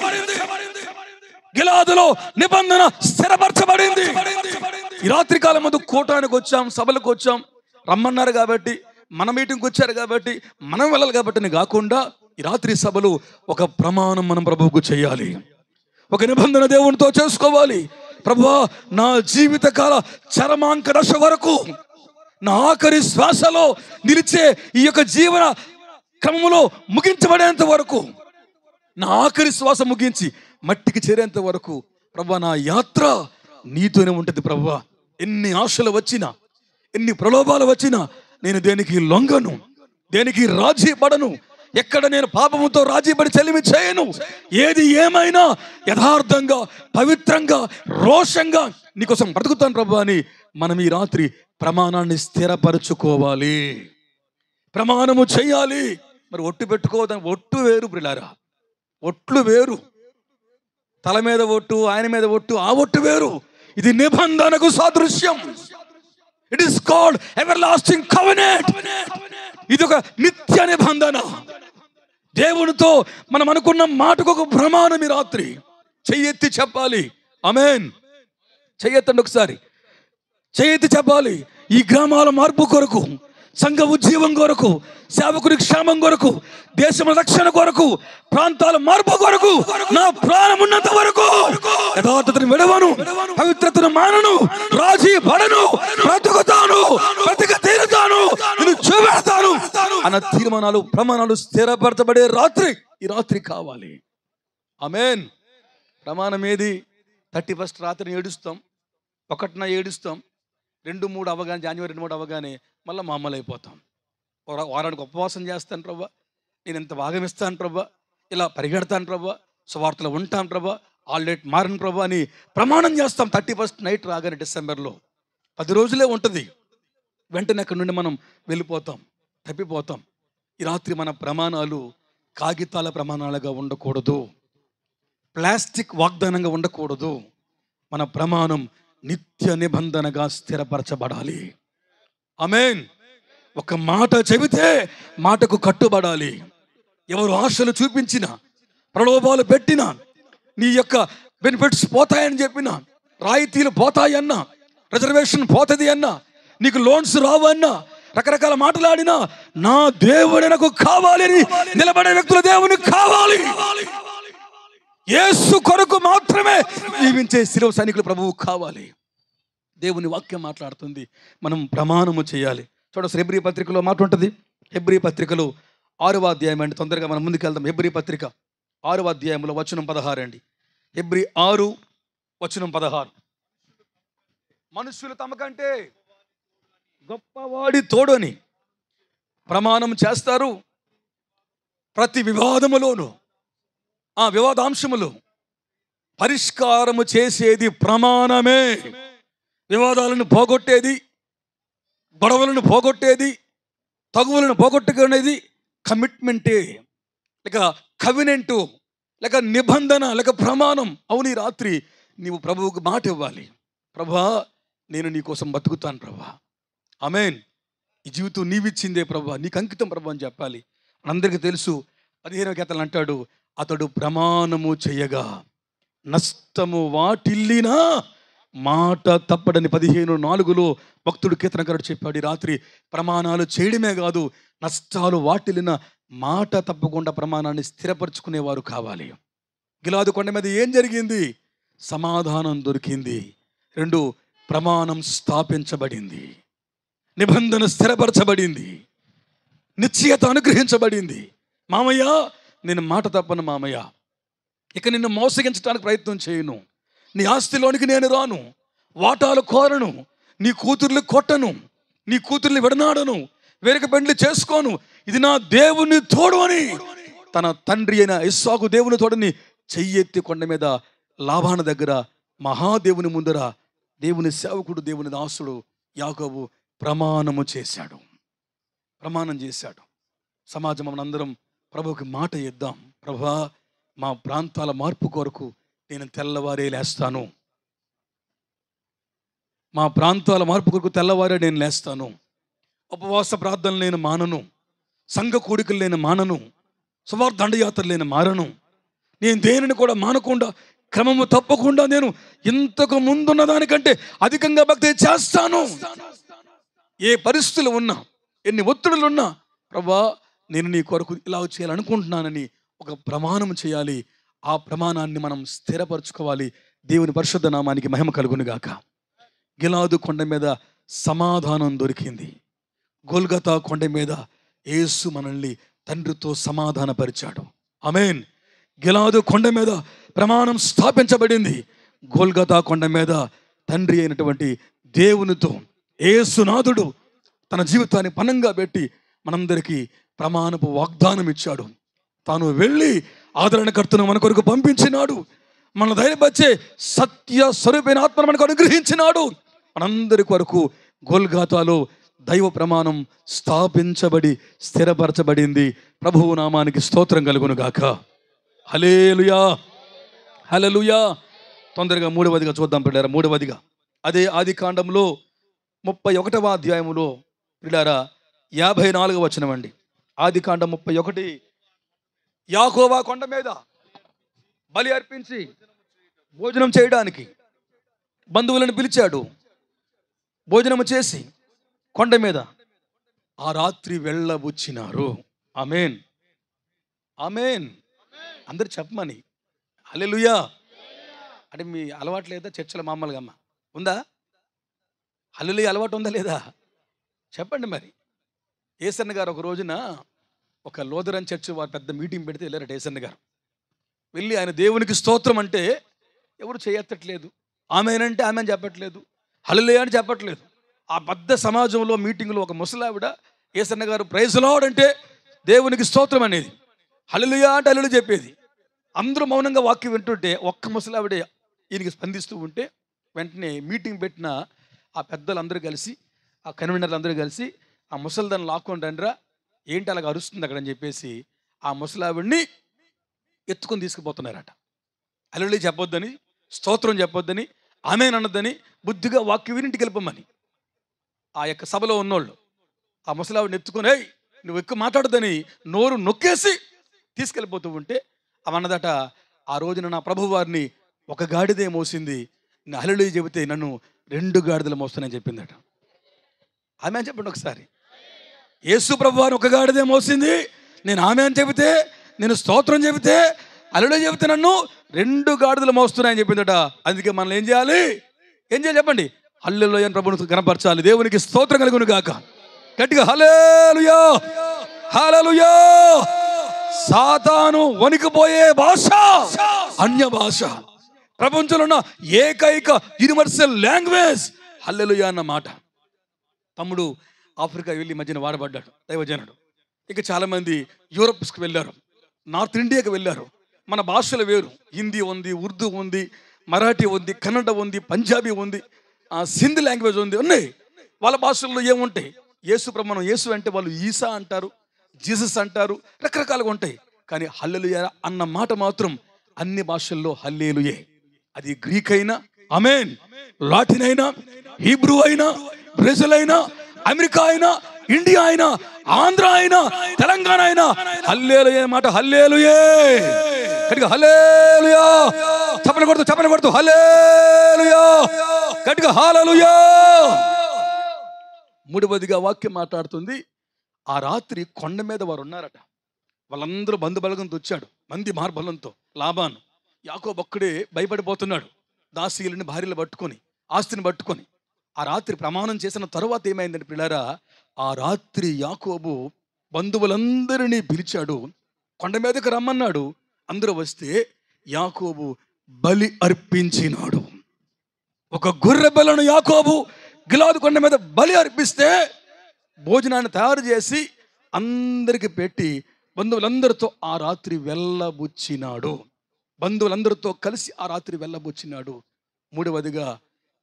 A: గిలాదులో నిబంధన స్థిరపరచబడింది. ఈ రాత్రి కాలం ముందు కూటానికి వచ్చాం, సభలకు వచ్చాం, రమ్మన్నారు కాబట్టి, మన మీటింగ్కి వచ్చారు కాబట్టి మనం వెళ్ళాలి కాబట్టి కాకుండా, ఈ రాత్రి సభలు ఒక ప్రమాణం మనం ప్రభువుకు చేయాలి, ఒక నిబంధన దేవునితో చేసుకోవాలి. ప్రభువా, నా జీవితకాల చరమాంక దశ వరకు, నా ఆఖరి శ్వాసలో నిలిచే ఈ యొక్క జీవన క్రమంలో ముగించబడేంత వరకు, నా ఆఖరి శ్వాస ముగించి మట్టికి చేరేంత వరకు ప్రభువా, నా యాత్ర నీతోనే ఉంటుంది. ప్రభువా, ఎన్ని ఆశలు వచ్చినా, ఎన్ని ప్రలోభాలు వచ్చినా నేను దేనికి లొంగను, దేనికి రాజీ పడను, ఎక్కడ నేను పాపముతో రాజీపడి చెలిమి చేయను. ఏది ఏమైనా యథార్థంగా, పవిత్రంగా, రోషంగా నీకోసం బ్రతుకుతాను ప్రభు అని మనం ఈ రాత్రి ప్రమాణాన్ని స్థిరపరచుకోవాలి, ప్రమాణము చేయాలి. మరి ఒట్టు పెట్టుకోవద్దని, ఒట్టు వేరు ప్రియులారా, ఒట్లు వేరు. తల మీద ఒట్టు, ఆయన మీద ఒట్టు, ఆ ఒట్టు వేరు. ఇది నిబంధనకు సాదృశ్యం. It is called ever lasting covenant. ఇది ఒక నిత్య నిబంధన. దేవునితో మనం అనుకున్న మాటకు ఒక ప్రమాణం ఈ రాత్రి. చెయ్యెత్తి చెప్పాలి. ఆమేన్. చెయ్యెత్తండి ఒకసారి, చెయ్యెత్తి చెప్పాలి. ఈ గ్రామాల మార్పు కొరకు, సంఘ ఉజ్జీవం కొరకు, సేవకుడి క్షేమం కొరకు, దేశం రక్షణ కొరకు, ప్రాంతాల మార్పు కొరకు నా ప్రాణం ఉన్నంత వరకు యథార్థతను విడవను, పవిత్రతను మానను, రాజీ పడను, బ్రతుకుతాను, బ్రతిక తీరుతాను, నేను చూపెడతాను అన్న తీర్మానాలు, ప్రమాణాలు స్థిరపరచబడే రాత్రి ఈ రాత్రి కావాలి. ఆమేన్. ప్రమాణం ఏది? 31st రాత్రిని ఏడుస్తాం, 1న ఏడుస్తాం, 2, 3 అవగానే, జనవరి 2, 3 అవగానే మళ్ళీ మామూలు అయిపోతాం. వారానికి ఉపవాసం చేస్తాను ప్రభా, నేను ఇంత భాగం ఇస్తాను ప్రభా, ఇలా పరిగెడతాను ప్రభా, సువార్తలో ఉంటాను ప్రభా, ఆల్రెడీ మారను ప్రభా అని ప్రమాణం చేస్తాం. 31st నైట్ రాగానే డిసెంబర్లో 10 రోజులే ఉంటుంది. వెంటనే అక్కడి నుండి మనం వెళ్ళిపోతాం, తప్పిపోతాం. ఈ రాత్రి మన ప్రమాణాలు కాగితాల ప్రమాణాలుగా ఉండకూడదు, ప్లాస్టిక్ వాగ్దానంగా ఉండకూడదు. మన ప్రమాణం నిత్య నిబంధనగా స్థిరపరచబడాలి. ఆమేన్. ఒక మాట చెబితే మాటకు కట్టుబడాలి. ఎవరు ఆశలు చూపించినా, ప్రలోభాలు పెట్టినా, నీ యొక్క బెనిఫిట్స్ పోతాయని చెప్పినా, రాయితీలు పోతాయన్నా, రిజర్వేషన్ పోతుంది అన్నా, నీకు లోన్స్ రావు అన్నా, రకరకాల మాటలాడినా నా దేవుడే నాకు కావాలి అని నిలబడే వ్యక్తులు దేవుని కావాలి. యేసు కొరకు మాత్రమే జీవించే శిలువ సైనికులు ప్రభువు కావాలి. దేవుని వాక్యం మాట్లాడుతుంది, మనం ప్రమాణము చేయాలి. చూడండి, హెబ్రీ పత్రికలో మాట ఉంటుంది. హెబ్రీ పత్రికలో 6వ అధ్యాయం అండి. తొందరగా మనం ముందుకు వెళ్దాం. హెబ్రీ పత్రిక 6వ అధ్యాయంలో వచనం 16 అండి. హెబ్రీ 6 వచనం 16. మనుషులు తమకంటే గొప్పవాడి తోడని ప్రమాణం చేస్తారు. ప్రతి వివాదములోను ఆ వివాదాంశములు పరిష్కారము చేసేది ప్రమాణమే. వివాదాలను పోగొట్టేది, గొడవలను పోగొట్టేది, తగువులను పోగొట్టుకునేది కమిట్మెంటే, లేక కవినెంటు, లేక నిబంధన, లేక ప్రమాణం. అవును, ఈ రాత్రి నీవు ప్రభువుకు మాట ఇవ్వాలి. ప్రభా, నేను నీ కోసం బతుకుతాను ప్రభా, ఆమేన్, ఈ జీవితం నీవిచ్చిందే ప్రభా, నీకు అంకితం ప్రభా అని చెప్పాలి. మనందరికీ తెలుసు 15వ కీర్తనలో అంటాడు, అతడు ప్రమాణము చేయగా నష్టము వాటిల్లినా మాట తప్పడని 15:4 భక్తుడు కీర్తనకారుడు చెప్పాడు. ఈ రాత్రి ప్రమాణాలు చేయడమే కాదు, నష్టాలు వాటిల్లిన మాట తప్పకుండా ప్రమాణాన్ని స్థిరపరచుకునేవారు కావాలి. గిలాదు కొండ మీద ఏం జరిగింది? సమాధానం దొరికింది. 2, ప్రమాణం స్థాపించబడింది, నిబంధన స్థిరపరచబడింది, నిశ్చయత అనుగ్రహించబడింది. మామయ్య, నేను మాట తప్పను మామయ్య, ఇక నిన్ను మోసగించడానికి ప్రయత్నం చేయను, నీ ఆస్తిలోనికి నేను రాను, వాటాలు కోరను, నీ కూతుర్లు కొట్టను, నీ కూతుర్ని విడనాడను, వేరొక పెండ్లి చేసుకోను, ఇది నా దేవుని తోడు అని తన తండ్రి అయిన ఇస్సాకు దేవుని తోడని చెయ్యెత్తి కొండ మీద లాబాన దగ్గర మహాదేవుని ముందర దేవుని సేవకుడు, దేవుని దాసుడు యాకోబు ప్రమాణము చేశాడు. ప్రమాణం చేశాడు. సమాజం మనందరం ప్రభువుకి మాట ఇద్దాం. ప్రభా, మా ప్రాంతాల మార్పు కొరకు నేను తెల్లవారే లేస్తాను, మా ప్రాంతాల మార్పు కొరకు తెల్లవారే నేను లేస్తాను, ఉపవాస ప్రార్థనలు నేను మానను, సంఘ కూడికలు నేను మానను, సువార్త దండయాత్రలు నేను మారను, నేను దేనిని కూడా మానకుండా క్రమము తప్పకుండా నేను ఇంతకు ముందున్న దానికంటే అధికంగా భక్తి చేస్తాను. ఏ పరిస్థితులు ఉన్నా, ఎన్ని ఒత్తిడులు ఉన్నా, ప్రభా నేను నీ కొరకు ఇలా చేయాలనుకుంటున్నానని ఒక ప్రమాణం చేయాలి. ఆ ప్రమాణాన్ని మనం స్థిరపరచుకోవాలి. దేవుని పరిశుద్ధ నామానికి మహిమ కలుగును గాక. గిలాదు కొండ మీద సమాధానం దొరికింది. గొల్గతా కొండ మీద యేసు మనల్ని తండ్రితో సమాధానపరిచాడు. ఆమేన్. గిలాదు కొండ మీద ప్రమాణం స్థాపించబడింది. గొల్గతా కొండ మీద తండ్రి అయినటువంటి దేవునితో యేసునాథుడు తన జీవితాన్ని పణంగా పెట్టి మనందరికీ ప్రమాణపు వాగ్దానం ఇచ్చాడు. తాను వెళ్ళి ఆదరణకర్తను మన కొరకు పంపించినాడు. మన ధైర్యపరిచే సత్య స్వరూపైన ఆత్మను మనకు అనుగ్రహించినాడు. మనందరి కొరకు గొల్గతాలో దైవ ప్రమాణం స్థాపించబడి స్థిరపరచబడింది. ప్రభువు నామానికి స్తోత్రం కలుగును గాక. హల్లెలూయా, హల్లెలూయా. తొందరగా 3వదిగా చూద్దాం పిల్లారా. 3వదిగా అదే ఆది కాండంలో 31వ అధ్యాయములో పిల్లారా 54వ వచనం అండి. ఆది కాండం 31. యాకోబా కొండ మీద బలి అర్పించి భోజనం చేయడానికి బంధువులను పిలిచాడు. భోజనము చేసి కొండ మీద ఆ రాత్రి వెళ్ళబుచ్చినారు. ఆమేన్, ఆమేన్. అందరు చెప్పమని హల్లెలూయా. అంటే మీ అలవాటు లేదా? చర్చలో మామూలుగా అమ్మ ఉందా? హల్లెలూయా అలవాటు ఉందా లేదా? చెప్పండి మరి. ఏసన్న గారు ఒక రోజున ఒక లోదరన్ చర్చ్ వారు పెద్ద మీటింగ్ పెడితే వెళ్ళారట. ఏసన్న గారు వెళ్ళి ఆయన దేవునికి స్తోత్రం అంటే ఎవరు చేయెత్తట్లేదు, ఆమెనంటే ఆమె చెప్పట్లేదు, హల్లెలూయా అని చెప్పట్లేదు. ఆ పెద్ద సమాజంలో మీటింగ్లో ఒక ముసలావిడ ఏసన్న గారు ప్రైజ్ లార్డ్ అంటే దేవునికి స్తోత్రం అనేది, హల్లెలూయా అంటే హల్లెలూయా చెప్పేది. అందరూ మౌనంగా వాక్యం వింటుంటే ఒక్క ముసలావిడ ఈయనకి స్పందిస్తూ ఉంటే వెంటనే మీటింగ్ పెట్టిన ఆ పెద్దలందరూ కలిసి, ఆ కన్వీనర్లు అందరూ కలిసి ఆ ముసలిదాన్ని లాక్కొని రండిరా, ఏంటి అలాగ అరుస్తుంది అక్కడ అని చెప్పేసి ఆ ముసలావిడిని ఎత్తుకొని తీసుకుపోతున్నారట. హల్లెలూయా చెప్పొద్దని, స్తోత్రం చెప్పొద్దని, ఆమేన్ అనొద్దని, బుద్ధిగా వాక్యం విని ఇంటికి వెళ్ళిపోమని ఆ యొక్క సభలో ఉన్నోళ్ళు ఆ ముసలావిడిని ఎత్తుకొని నువ్వు ఎక్కువ మాట్లాడదని నోరు నొక్కేసి తీసుకెళ్ళిపోతూ ఉంటే అవన్నదట, ఆ రోజున నా ప్రభు వారిని ఒక గాడిదే మోసింది, హల్లెలూయా చెబితే నన్ను 2 గాడిదలు మోస్తానని చెప్పిందట. ఆమె చెప్పండి ఒకసారి. యేసు ప్రభువారు ఒక గాడిదే మోసింది. నేను ఆమె అని చెబితే, నేను స్తోత్రం చెబితే, అల్లుడే చెబితే నన్ను 2 గాడిదలు మోస్తున్నాయని చెప్పిందట. అందుకే మనం ఏం చేయాలి చెప్పండి? హల్లెలూయా అని ప్రభువును కనపరచాలి. దేవునికి స్తోత్రం కలుగును గాక. గట్టిగా హల్లెలూయా, హల్లెలూయా. సాతాను వణికిపోయే భాష అన్య భాష. ప్రపంచంలో ఉన్న ఏకైక యూనివర్సల్ లాంగ్వేజ్ హల్లెలూయా అన్న మాట. తమ్ముడు ఆఫ్రికా వెళ్ళి మధ్యన వాడబడ్డాడు దైవజనుడు. ఇక చాలామంది యూరోప్స్కి వెళ్ళారు, నార్త్ ఇండియాకి వెళ్ళారు. మన భాషలు వేరు. హిందీ ఉంది, ఉర్దూ ఉంది, మరాఠీ ఉంది, కన్నడ ఉంది, పంజాబీ ఉంది, సింధ్ లాంగ్వేజ్ ఉంది, ఉన్నాయి. వాళ్ళ భాషల్లో ఏముంటాయి? యేసు ప్రమాణం, యేసు అంటే వాళ్ళు ఈసా అంటారు, జీసస్ అంటారు, రకరకాలుగా ఉంటాయి. కానీ హల్లెలూయా అన్న మాట మాత్రం అన్ని భాషల్లో హల్లెలూయే. అది గ్రీక్ అయినా, ఆమేన్, లాటిన్ అయినా, హీబ్రూ అయినా, బ్రెజిల్ అయినా, అమెరికా అయినా, ఇండియా అయినా, ఆంధ్ర అయినా, తెలంగాణ అయినా హల్లెలూయా మాట హల్లెలూయే. గట్టిగా హల్లెలూయా. చప్పట్లు కొడుతూ హల్లెలూయా, గట్టిగా హల్లెలూయా. మూడవదిగా వాక్యం మాట్లాడుతుంది, ఆ రాత్రి కొండ మీద వారు ఉన్నారట. వాళ్ళందరూ బంధుబలగంతో వచ్చాడు, మంది మార్బలంతో. లాబాను, యాకోబు ఒక్కడే భయపడిపోతున్నాడు, దాసీలని భార్యలు పట్టుకొని, ఆస్తిని పట్టుకొని. ఆ రాత్రి ప్రమాణం చేసిన తరువాత ఏమైందంటే పిల్లారా, ఆ రాత్రి యాకోబు బంధువులందరినీ పిలిచాడు, కొండ మీదకి రమ్మన్నాడు. అందరూ వస్తే యాకోబు బలి అర్పించినాడు. ఒక గొర్రె పిల్లను యాకోబు గిలాదు కొండ మీద బలి అర్పిస్తే భోజనాన్ని తయారు చేసి అందరికి పెట్టి బంధువులందరితో ఆ రాత్రి వెళ్ళబుచ్చినాడు. బంధువులందరితో కలిసి ఆ రాత్రి వెళ్ళబుచ్చినాడు. మూడవదిగా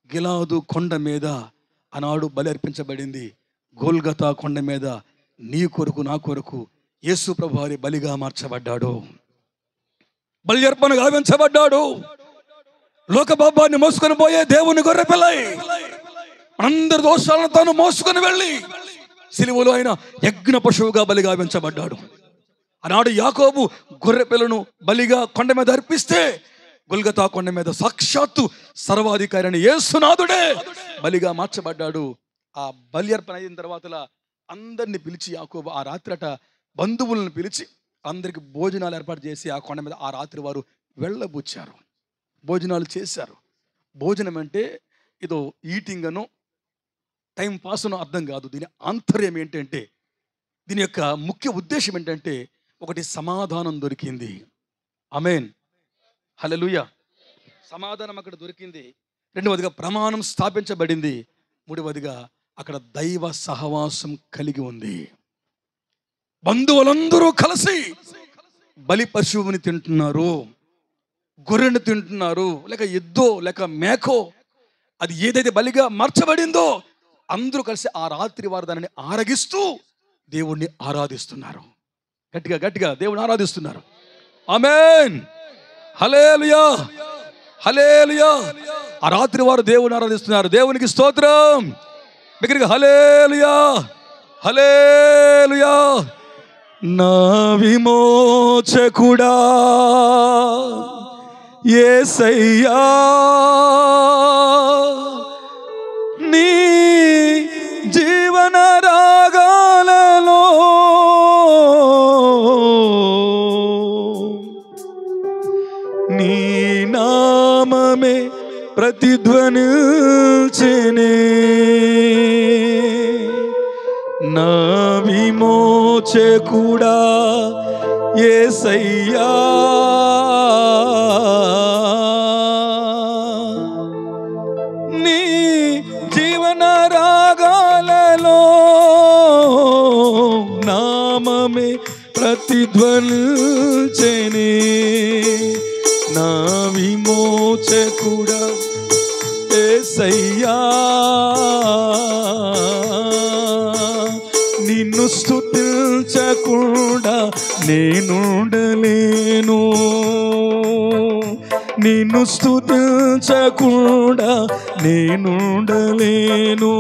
A: గిలాదు కొండ మీద ఆనాడు బలి అర్పించబడింది. గోల్గతా కొండ మీద నీ కొరకు నా కొరకు యేసు ప్రభువారి బలిగా మార్చబడ్డాడు, బలి అర్పణ గావించబడ్డాడు. లోక పాపాన్ని మోసుకొని పోయే దేవుని గొర్రె పిల్లై అందరి దోషాలను తాను మోసుకొని వెళ్ళి సిలువలో ఆయన యజ్ఞ పశువుగా బలి గావించబడ్డాడు. ఆనాడు యాకోబు గొర్రె పిల్లను బలిగా కొండ మీద అర్పిస్తే గొల్గతా కొండ మీద సాక్షాత్తు సర్వాధికారి అని యేసునాథుడే బలిగా మార్చబడ్డాడు. ఆ బలి అర్పణ అయిన తర్వాత అందరిని పిలిచి యాకోబు ఆ రాత్రట బంధువులను పిలిచి అందరికి భోజనాలు ఏర్పాటు చేసి ఆ కొండ మీద ఆ రాత్రి వారు వెళ్ళబుచ్చారు, భోజనాలు చేశారు. భోజనం అంటే ఇదో ఈటింగ్ అను టైం పాస్ అను అర్థం కాదు. దీని ఆంతర్యం ఏంటంటే, దీని యొక్క ముఖ్య ఉద్దేశం ఏంటంటే, ఒకటి సమాధానం దొరికింది. ఆమేన్, హల్లెలూయా. సమాధానం అక్కడ దొరికింది. రెండవదిగా ప్రమాణం స్థాపించబడింది. మూడవదిగా అక్కడ దైవ సహవాసం కలిగి ఉంది. బంధువులందరూ కలిసి బలి పశువుని తింటున్నారు, గొర్రెను తింటున్నారు, లేక ఎద్దో లేక మేకో, అది ఏదైతే బలిగా మార్చబడిందో అందరూ కలిసి ఆ రాత్రి వారు దానిని ఆరగిస్తూ దేవుణ్ణి ఆరాధిస్తున్నారు. గట్టిగా గట్టిగా దేవుని ఆరాధిస్తున్నారు. ఆమేన్, హల్లెలూయా, హల్లెలూయా. ఆ రాత్రి వారు దేవుని ఆరాధిస్తున్నారు. దేవునికి స్తోత్రం. దగ్గరికి హల్లెలూయా, హల్లెలూయా. నా విమోచకుడా యేసయ్యా, నీ జీవన రాగాలలో నీ నామమే ప్రతిధ్వనించెనే. నా విమోచకుడా యేసయ్యా, నీ జీవన రాగాలలో నామమే ప్రతిధ్వనించెనే. నా విమోచకుడా యేసయ్యా, నిన్ను స్తుతించకుండా నేనుండలేను, నిన్ను స్తుతించకుండా నేనుండలేను.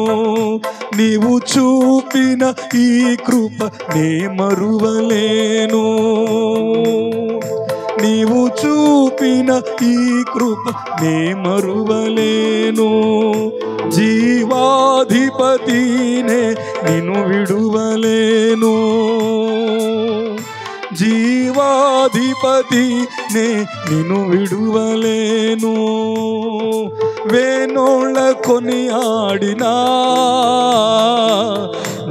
A: నీవు చూపిన ఈ కృప నే మరువలేను, నీవు చూపిన ఈ కృప నే మరువలేను. జీవాధిపతినే నిన్ను విడువలేను. జీవాధిపతినే నిన్ను విడువలేను. వేణోళ్ళ కొనియాడినా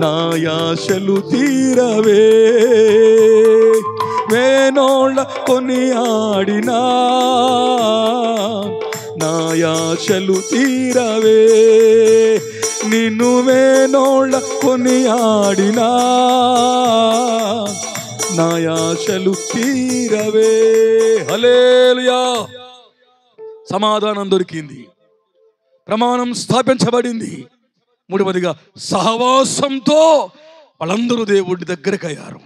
A: నా ఆశలు తీరవే. వేణోళ్ళ కొనియాడినా నా ఆశలు తీరవే. నిన్ను వేణోళ్ళ కొనియాడినా నా ఆశలు తీరవే. హల్లెలూయా. సమాధానం దొరికింది, ప్రమాణం స్థాపించబడింది. మూడవదిగా సహవాసంతో వాళ్ళందరూ దేవుడి దగ్గరకు అయ్యారు.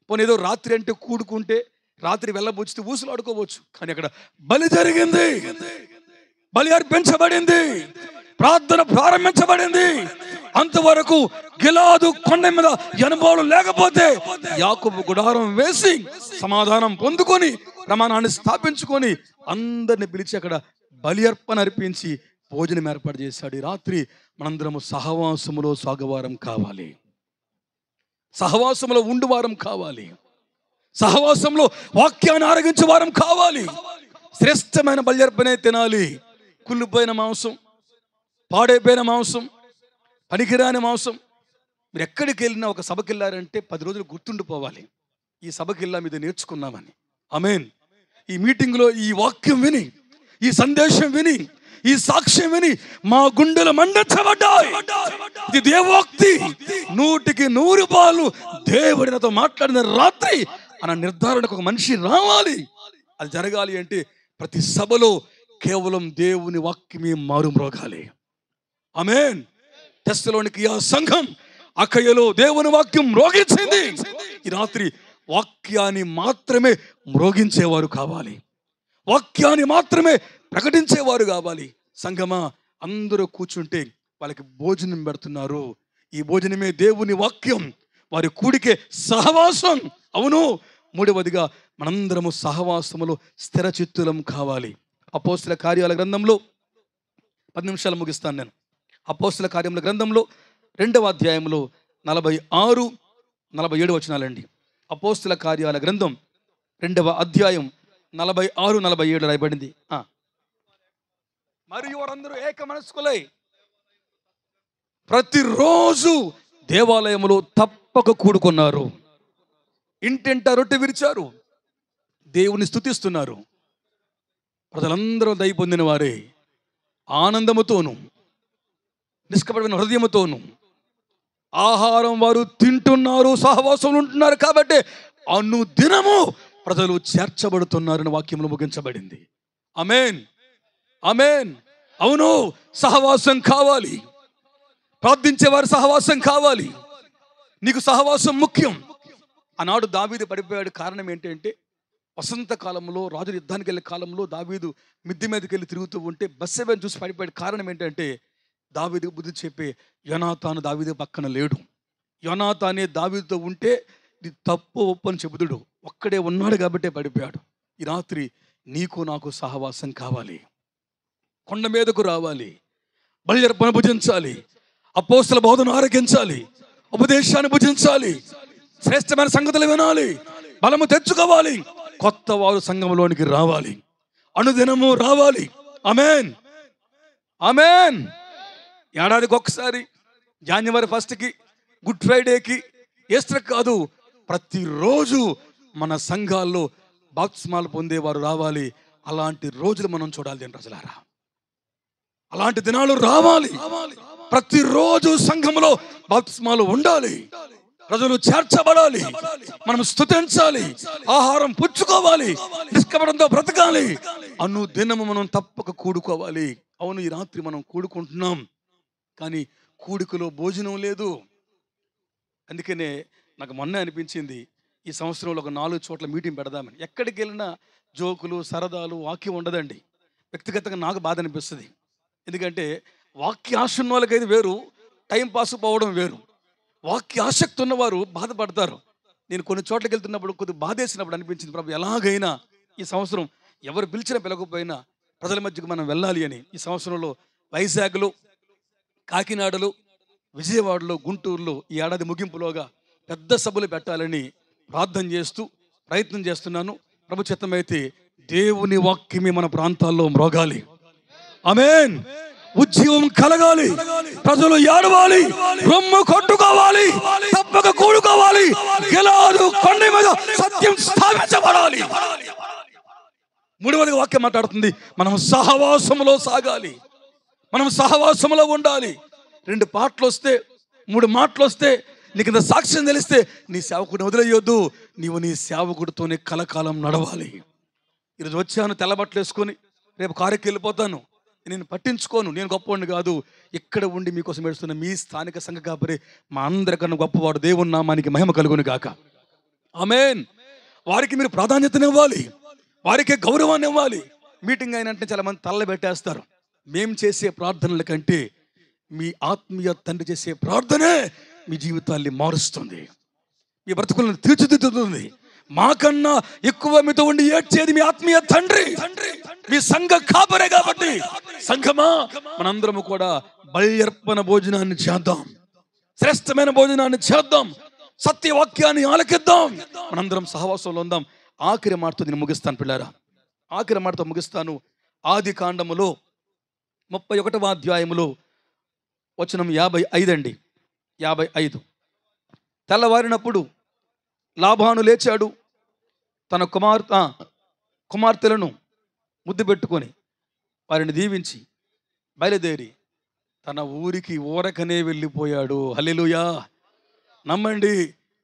A: పోనీ ఏదో రాత్రి అంటే కూడుకుంటే రాత్రి వెళ్ళబుచ్చితే ఊసులాడుకోవచ్చు, కానీ అక్కడ బలి జరిగింది, బలి అర్పించబడింది, ప్రార్థన ప్రారంభించబడింది. అంతవరకు గిలాదు కొండ మీద అనుభవం లేకపోతే యాకోబు గుడారం వేసి సమాధానం పొందుకొని ప్రమాణాన్ని స్థాపించుకొని అందరిని పిలిచి అక్కడ బలి అర్పణ అర్పించి భోజనం ఏర్పాటు చేశాడు. ఈ రాత్రి మనందరము సహవాసములో సాగువారం కావాలి, సహవాసంలో ఉండువారం కావాలి, సహవాసంలో వాక్యాన్ని ఆరగించే వారం కావాలి. శ్రేష్టమైన బలి అర్పణే తినాలి. కుళ్ళిపోయిన మాంసం, పాడైపోయిన మాంసం, పనికిరాని మాంసం. మీరు ఎక్కడికి వెళ్ళినా ఒక సభకి వెళ్ళారంటే 10 రోజులు గుర్తుండిపోవాలి, ఈ సభకి వెళ్ళా మీద నేర్చుకున్నామని. ఆమేన్. ఈ మీటింగ్లో ఈ వాక్యం విని, ఈ సందేశం విని, ఈ సాక్ష్యం విని మా గుండెలు మండించబడ్డాయి. ఇది దేవోక్తి, 100% దేవుడి నాతో మాట్లాడిన రాత్రి అన్న నిర్ధారణకు ఒక మనిషి రావాలి. అది జరగాలి అంటే ప్రతి సభలో కేవలం దేవుని వాక్యమే మారుమ్రోగాలి. ఆమేన్. తెస్సలోనికయ సంఘం అకయలో దేవుని వాక్యం మ్రోగించింది. ఈ రాత్రి వాక్యాన్ని మాత్రమే మ్రోగించేవారు కావాలి, వాక్యాన్ని మాత్రమే ప్రకటించేవారు కావాలి. సంఘమా, అందరూ కూర్చుంటే వాళ్ళకి భోజనం పెడుతున్నారు. ఈ భోజనమే దేవుని వాక్యం, వారి కూడికే సహవాసం. అవును. మూడవదిగా మనందరము సహవాసములో స్థిర చిత్తులం కావాలి. అపోస్తల కార్యాల గ్రంథంలో 10 నిమిషాలు ముగిస్తాను నేను. అపోస్తల కార్యముల గ్రంథంలో 2వ అధ్యాయంలో 46, 47 వచనాలండి. అపోస్తల కార్యాల గ్రంథం 2వ అధ్యాయం 46, 47 రాయబడింది. మరియు వారందరూ ఏక మనస్కులై ప్రతిరోజు దేవాలయములో తప్పక కూడుకున్నారు. ఇంటింట రొట్టె విరిచారు, దేవుని స్తుతిస్తున్నారు. ప్రజలందరూ దయ పొందిన వారే ఆనందముతోను నిష్కపటమైన హృదయముతోను ఆహారం వారు తింటున్నారు, సహవాసంలో ఉంటున్నారు. కాబట్టి అనుదినము ప్రజలు చేర్చబడుతున్నారని వాక్యంలో ముగించబడింది. ఆమేన్, ఆమేన్. అవును, సహవాసం కావాలి, ప్రార్థించేవారు సహవాసం కావాలి. నీకు సహవాసం ముఖ్యం. ఆనాడు దావీదు పడిపోయాడు. కారణం ఏంటంటే వసంత కాలంలో రాజులు యుద్ధానికి వెళ్ళే కాలంలో దావీదు మిద్దె మీదకి వెళ్ళి తిరుగుతూ ఉంటే బత్షెబను చూసి పడిపోయాడు. కారణం ఏంటంటే దావీదుకు బుద్ధి చెప్పే యోనాతాను దావీదు పక్కన లేడు. యోనాతానే దావీదుతో ఉంటే ఇది తప్పు ఒప్పు అని చెబుతుడు, ఒక్కడే ఉన్నాడు కాబట్టే పడిపోయాడు. ఈ రాత్రి నీకు నాకు సహవాసం కావాలి. కొండ మీదకు రావాలి, బలి అర్పణ భుజించాలి, అపోస్తల బోధన ఆరగించాలి, ఉపదేశాన్ని భుజించాలి, శ్రేష్టమైన సంగతులు వినాలి, బలము తెచ్చుకోవాలి, కొత్త వారు సంఘంలోనికి రావాలి, అనుదినము రావాలి. ఆమేన్, ఆమేన్. ఏడాదికి ఒక్కసారి జనవరి 1కి, గుడ్ ఫ్రైడేకి, ఈస్టర్ కాదు, ప్రతిరోజు మన సంఘాల్లో బాప్తిస్మాలు పొందేవారు రావాలి. అలాంటి రోజులు మనం చూడాలి ప్రజలారా. అలాంటి దినాలు రావాలి. ప్రతిరోజు సంఘంలో బాప్తిస్మాలు ఉండాలి, ప్రజలు చేర్చబడాలి, మనం స్తుతించాలి, ఆహారం పుచ్చుకోవాలి, నిష్కపటంతో బ్రతకాలి. అనుదినము మనం తప్పక కూడుకోవాలి. అవును, ఈ రాత్రి మనం కూడుకుంటున్నాం, కానీ కూడికలో భోజనం లేదు. అందుకనే నాకు మొన్న అనిపించింది, ఈ సంవత్సరంలో ఒక 4 చోట్ల మీటింగ్ పెడదామని. ఎక్కడికి వెళ్ళినా జోకులు, సరదాలు, వాక్యం ఉండదండి. వ్యక్తిగతంగా నాకు బాధ అనిపిస్తుంది. ఎందుకంటే వాక్య ఆశ ఉన్న వాళ్ళకైతే వేరు, టైం పాస్ పోవడం వేరు. వాక్య ఆసక్తి ఉన్నవారు బాధపడతారు. నేను కొన్ని చోట్లకి వెళ్తున్నప్పుడు కొద్దిగా బాధేసినప్పుడు అనిపించింది, ప్రభు ఎలాగైనా ఈ సంవత్సరం ఎవరు పిలిచినా పిలకపోయినా ప్రజల మధ్యకు మనం వెళ్ళాలి అని ఈ సంవత్సరంలో వైజాగ్లో, కాకినాడలో, విజయవాడలో, గుంటూరులో ఈ ఏడాది ముగింపులోగా పెద్ద సభలు పెట్టాలని ప్రార్థన చేస్తూ ప్రయత్నం చేస్తున్నాను. ప్రభు చిత్తమైతే దేవుని వాక్యమే మన ప్రాంతాల్లో మ్రోగాలి. ఆమేన్. ఉద్యమం కలగాలి, ప్రజలు ఏడవాలి, రొమ్ము కొట్టుకోవాలి, తప్పక కూడుకోవాలి. గిలాదు కొండ మీద సత్యం స్థాపించబడాలి. మూడవది వాక్యం మాట్లాడుతుంది, మనం సహవాసములో సాగాలి, మనం సహవాసములో ఉండాలి. 2 పాటలు వస్తే 3 మాటలు వస్తే నీకు ఇంత సాక్ష్యం తెలిస్తే నీ సేవకుడిని వదిలేయొద్దు. నీవు నీ సేవకుడితోనే కలకాలం నడవాలి. ఈరోజు వచ్చాను తెల్లబట్టలు వేసుకొని, రేపు కారుకి వెళ్ళిపోతాను, నేను పట్టించుకోను, నేను గొప్పవాడిని కాదు. ఇక్కడ ఉండి మీకోసం ఏడుస్తున్న మీ స్థానిక సంఘ కాపరి మా అందరికన్నా గొప్పవాడు. దేవుని నామానికి మహిమ కలుగును గాక. ఆమేన్. వారికి మీరు ప్రాధాన్యతనివ్వాలి, వారికే గౌరవాన్ని ఇవ్వాలి. మీటింగ్ అయినంటే చాలా మంది తల్ల పెట్టేస్తారు. మేము చేసే ప్రార్థనల కంటే మీ ఆత్మీయ తండ్రి చేసే ప్రార్థనే మీ జీవితాన్ని మారుస్తుంది, మీ బ్రతుకులను తీర్చిదిద్దుతుంది. మాకన్నా ఎక్కువ మీతో ఉండి ఏడ్చేది మీ ఆత్మీయ తండ్రి, మీ సంఘ కాపరే. కాబట్టి సంఘమా, మనందరము కూడా బల్యర్పణ భోజనాన్ని చేద్దాం, శ్రేష్టమైన భోజనాన్ని చేద్దాం, సత్యవాక్యాన్ని ఆలకిద్దాం, మనందరం సహవాసంలో ఉందాం. ఆఖరి మాటతో నేను ముగిస్తాను పిల్లారా, ఆఖరి మాటతో ముగిస్తాను. ఆది కాండములో 31వ అధ్యాయములో వచనం 55 అండి, 55. తెల్లవారినప్పుడు లాబాను లేచాడు, తన కుమార్తెలను ముద్దు పెట్టుకొని వారిని దీవించి బయలుదేరి తన ఊరికి ఊరకనే వెళ్ళిపోయాడు. హల్లెలూయా. నమ్మండి,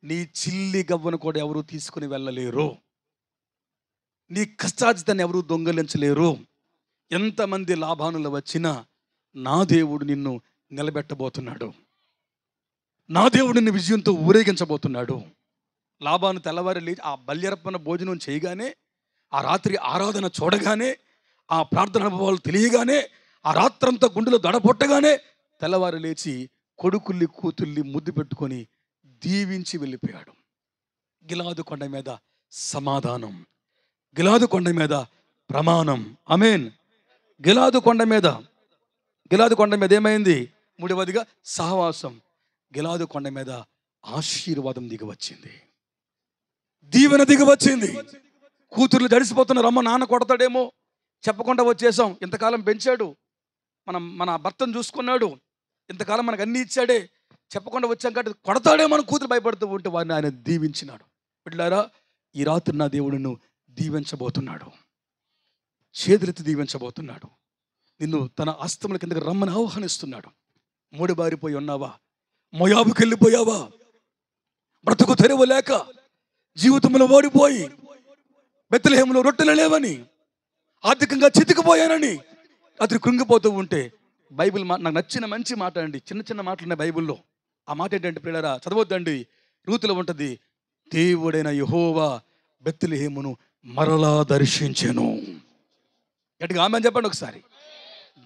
A: నీ చిల్లి గవ్వను కూడా ఎవరు తీసుకుని వెళ్ళలేరు, నీ కష్టార్జితాన్ని ఎవరు దొంగలించలేరు. ఎంతమంది లాభానులు వచ్చినా నా దేవుడు నిన్ను నిలబెట్టబోతున్నాడు, నా దేవుడు నిన్ను విజయంతో ఊరేగించబోతున్నాడు. లాబాను తెల్లవారి లేచి ఆ బల్యర్పణ భోజనం చేయగానే, ఆ రాత్రి ఆరాధన చూడగానే, ఆ ప్రార్థన అనుభవాలు తెలియగానే, ఆ రాత్రంతా గుండెలో దడపొట్టగానే తెల్లవారి లేచి కొడుకుల్ని కూతుల్ని ముద్దు పెట్టుకొని దీవించి వెళ్ళిపోయాడు. గిలాదు కొండ మీద సమాధానం, గిలాదు కొండ మీద ప్రమాణం. ఆమేన్. గిలాదు కొండ మీద ఏమైంది? మూడవదిగా సహవాసం. గిలాదు కొండ మీద ఆశీర్వాదం దిగివచ్చింది, దీవెన దిగివచ్చింది. కూతుర్లు జడిసిపోతున్నారు, అమ్మ నాన్న కొడతాడేమో చెప్పకుండా వచ్చేసాం. ఇంతకాలం పెంచాడు, మన భర్తను చూసుకున్నాడు, ఇంతకాలం మనకు అన్ని ఇచ్చాడే, చెప్పకుండా వచ్చాం కాబట్టి కొడతాడేమో మన కూతురు భయపడుతూ ఉంటే వారిని ఆయన దీవించినాడు. బిడ్డలారా, ఈ రాత్రి నా దేవుడును దీవించబోతున్నాడు, చేతులెత్తి దీవించబోతున్నాడు. నిన్ను తన హస్తముల కిందకి రమ్మని ఆహ్వానిస్తున్నాడు. మూడిబారిపోయి ఉన్నావా? మోయాబుకి వెళ్ళిపోయావా? బ్రతుకు తెరవలేక జీవితంలో ఓడిపోయి, బెత్లెహేములో రొట్టెలు లేవని, ఆర్థికంగా చితికిపోయానని అతను కృంగిపోతూ ఉంటే బైబిల్ నాకు నచ్చిన మంచి మాట అండి, చిన్న చిన్న మాటలు ఉన్నాయి బైబిల్లో. ఆ మాట ఏంటంటే పిల్లరా, చదవద్దండి, రూతులో ఉంటుంది, దేవుడైన యెహోవా బెత్లెహేమును మరలా దర్శించెను. గట్టిగా ఆమేన్ చెప్పండి ఒకసారి.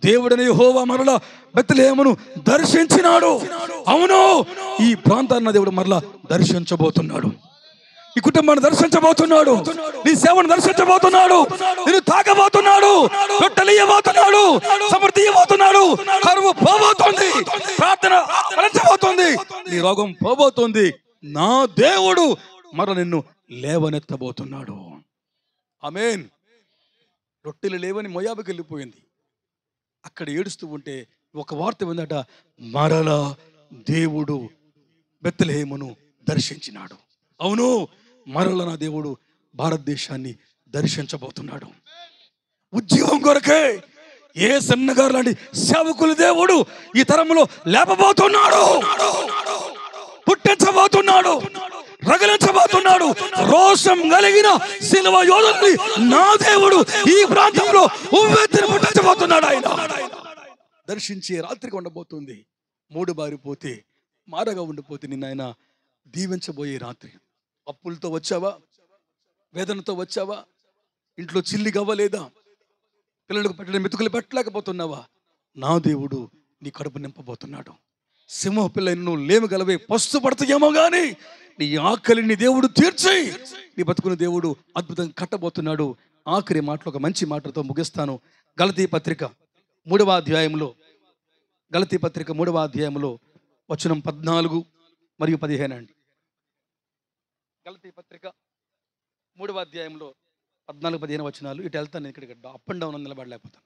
A: దేవుడైన యెహోవా మరలా బెత్లెహేమును దర్శించినాడు. అవును, ఈ ప్రాంతాన్ని దేవుడు మరలా దర్శించబోతున్నాడు, ఈ కుటుంబాన్ని దర్శించబోతున్నాడు, నీ సేవను దర్శించబోతున్నాడు, నిన్ను తాకబోతున్నాడు, రొట్టెలు ఇవ్వబోతున్నాడు, సమృద్ధి ఇవ్వబోతున్నాడు, కరువు పోబోతుంది, ప్రార్థన ఫలించబోతుంది, నీ రోగం పోబోతుంది. నా దేవుడు మరల నిన్ను లేవనెత్తబోతున్నాడు. ఆమేన్. రొట్టెలు లేవని మోయాబుకి వెళ్ళిపోయింది, అక్కడ ఏడుస్తూ ఉంటే ఒక వార్త ఉందట, మరలా దేవుడు బెత్లెహేమును దర్శించినాడు. అవును, మరల నా దేవుడు భారతదేశాన్ని దర్శించబోతున్నాడు. ఉద్యోగం కొరకే ఏ సన్నగారు లాంటి సేవకులు దేవుడు ఈ తరంలో లేపబోతున్నాడు, పుట్టించబోతున్నాడు, రగిలించబోతున్నాడు. రోషం కలిగిన సిలువ యోధుల్ని నా దేవుడు ఈ ప్రాంతంలో ఉవ్వెత్తున పుట్టించబోతున్నాడు. ఆయన దర్శించే రాత్రికి ఉండబోతుంది. మూడు బారిపోతే మారగా ఉండిపోతే నిన్న ఆయన దీవించబోయే రాత్రి. అప్పులతో వచ్చావా? వేదనతో వచ్చావా? ఇంట్లో చిల్లి గవ్వలేదా? పిల్లలకు పెట్టడం మెతుకులు పెట్టలేకపోతున్నావా? నా దేవుడు నీ కడుపు నింపబోతున్నాడు. సింహ పిల్ల నువ్వు లేవగలవే, పస్తు పడతాయేమో కానీ నీ ఆకలిని దేవుడు తీర్చి నీ బతుకుని దేవుడు అద్భుతంగా కట్టబోతున్నాడు. ఆఖరి మాటలు ఒక మంచి మాటతో ముగిస్తాను. గలతీ పత్రిక 3వ అధ్యాయంలో వచనం 14 మరియు 15 అండి. గలతీ పత్రిక 3వ అధ్యాయంలో 14-15 వచనాలు. ఇటు వెళ్తాను, ఇక్కడికి అప్ అండ్ డౌన్ నిలబడలేకపోతాను.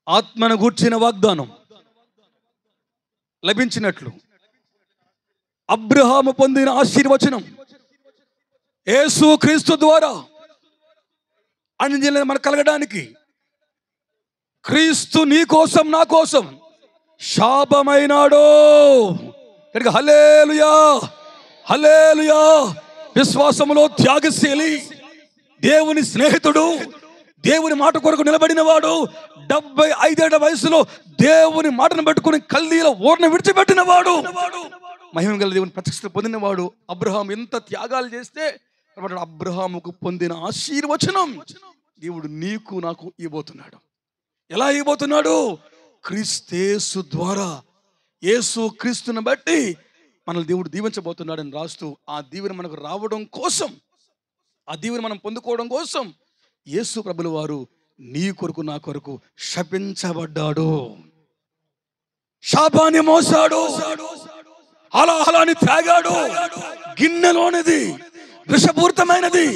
A: ఆత్మను గూర్చిన వాగ్దానం లభించినట్లు అబ్రహాము పొందిన ఆశీర్వచనం యేసు క్రీస్తు ద్వారా అన్యజనులకు మనకు కలగడానికి క్రీస్తు నీ కోసం నా కోసం శాపమైనాడు. ఇక్కడికి హల్లెలూయా, హల్లెలూయా. విశ్వాసములో త్యాగశీలి, దేవుని స్నేహితుడు, దేవుని మాట కొరకు నిలబడిన వాడు, 75 ఏళ్ల వయసులో దేవుని మాటను పెట్టుకుని కల్దీల ఊరను విడిచిపెట్టిన వాడు, మహిమ గల దేవుని ప్రత్యక్షత పొందినవాడు అబ్రహాం. ఎంత త్యాగాలు చేస్తే అబ్రహాముకు పొందిన ఆశీర్వచనం దేవుడు నీకు నాకు ఇవ్వబోతున్నాడు. ఎలా ఇవ్వబోతున్నాడు? క్రీస్తు ద్వారా, యేసు క్రీస్తుని బట్టి మనల్ని దేవుడు దీవించబోతున్నాడని రాస్తూ, ఆ దీవెన మనకు రావడం కోసం, ఆ దీవెన మనం పొందుకోవడం కోసం యేసు ప్రభుల వారు నీ కొరకు నా కొరకు శపించబడ్డాడు, శాపాన్ని మోసాడు, హలాహలాన్ని త్రాగాడు. గిన్నెలోనిది విషపూరితమైనది,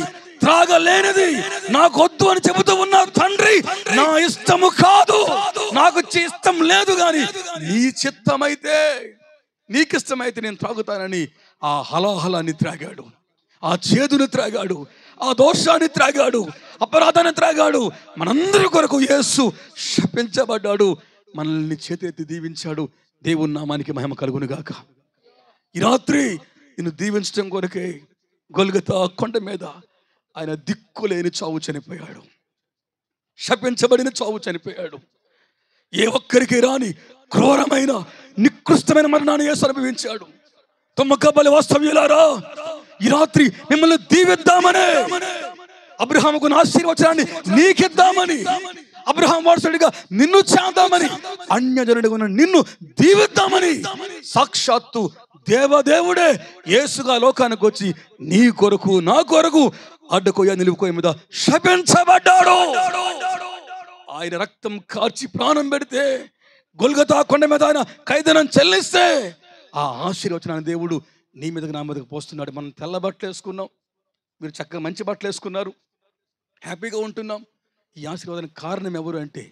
A: త్రాగలేనిది నాకు వద్దు అని చెబుతూ ఉన్నారు. తండ్రి, నా ఇష్టము కాదు, నాకు ఇష్టం లేదు, కానీ నీ చిత్తమైతే, నీకిష్టమైతే నేను త్రాగుతానని ఆ హలాహలాన్ని త్రాగాడు, ఆ చేదుని త్రాగాడు, ఆ దోషాన్ని త్రాగాడు, అపరాధాన్ని త్రాగాడు. మనందరి కొరకు యేసు శపించబడ్డాడు, మనల్ని చేతులెత్తి దీవించాడు. దేవుని నామానికి మహిమ కలుగును గాక. ఈ రాత్రి నిన్ను దీవించడం కొరకే గొల్గొతా కొండ మీద ఆయన దిక్కులేని చావు చనిపోయాడు, శపించబడిన చావు చనిపోయాడు. ఏ ఒక్కరికి రాని క్రూరమైన నికృష్టమైన మరణాన్ని యేసు అనుభవించాడు. తుమ్మకబలి వాస్తవ్యులారా, ఈ రాత్రి మిమ్మల్ని దీవిద్దామనే, అబ్రహాముకు ఆశీర్వచనాన్ని నీకిద్దామని, అబ్రహాం వారసుడిగా నిన్ను చేద్దామని, అన్యజనుడిగా నిన్ను దీవిద్దామని సాక్షాత్తు దేవదేవుడే యేసుగా లోకానికి వచ్చి నీ కొరకు నా కొరకు అడ్డకోయ నిలువుకోయ మీద శపించబడ్డాడు. ఆయన రక్తం కార్చి ప్రాణం పెడితే, గొల్గొతా కొండ మీద ఆయన ఖైదనం చెల్లిస్తే, ఆ ఆశీర్వచనాన్ని దేవుడు నీ మీదకి నా మీదకి పోస్తున్నాడు. మనం తెల్ల బట్టలు వేసుకున్నాం, మీరు చక్కగా మంచి బట్టలు వేసుకున్నారు, హ్యాపీగా ఉంటున్నాం. ఈ ఆశీర్వాదానికి కారణం ఎవరు అంటే,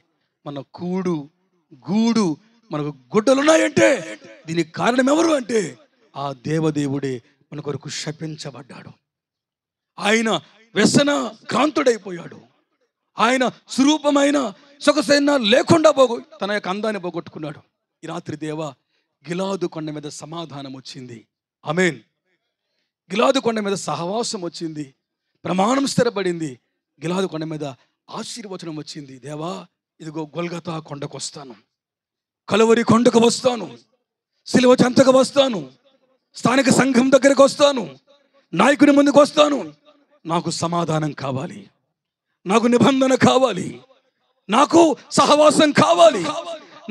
A: మన కూడు గూడు మనకు గుడ్డలు ఉన్నాయంటే దీనికి కారణం ఎవరు అంటే, ఆ దేవదేవుడే మన కొరకు శపించబడ్డాడు. ఆయన వ్యసన క్రాంతుడైపోయాడు. ఆయన స్వరూపమైన సొగసైన లేకుండా తన యొక్క అందాన్ని పోగొట్టుకున్నాడు. ఈ రాత్రి దేవా, గిలాదు కొండ మీద సమాధానం వచ్చింది. ఆమేన్. గిలాదు కొండ మీద సహవాసం వచ్చింది, ప్రమాణం స్థిరపడింది. గిలాదు కొండ మీద ఆశీర్వచనం వచ్చింది. దేవా, ఇదిగో గొల్గొతా కొండకు వస్తాను, కలువరి కొండకు వస్తాను, సిలువ చెంతకు వస్తాను, స్థానిక సంఘం దగ్గరకు వస్తాను, నాయకుని ముందుకు వస్తాను. నాకు సమాధానం కావాలి, నాకు నిబంధన కావాలి, నాకు సహవాసం కావాలి,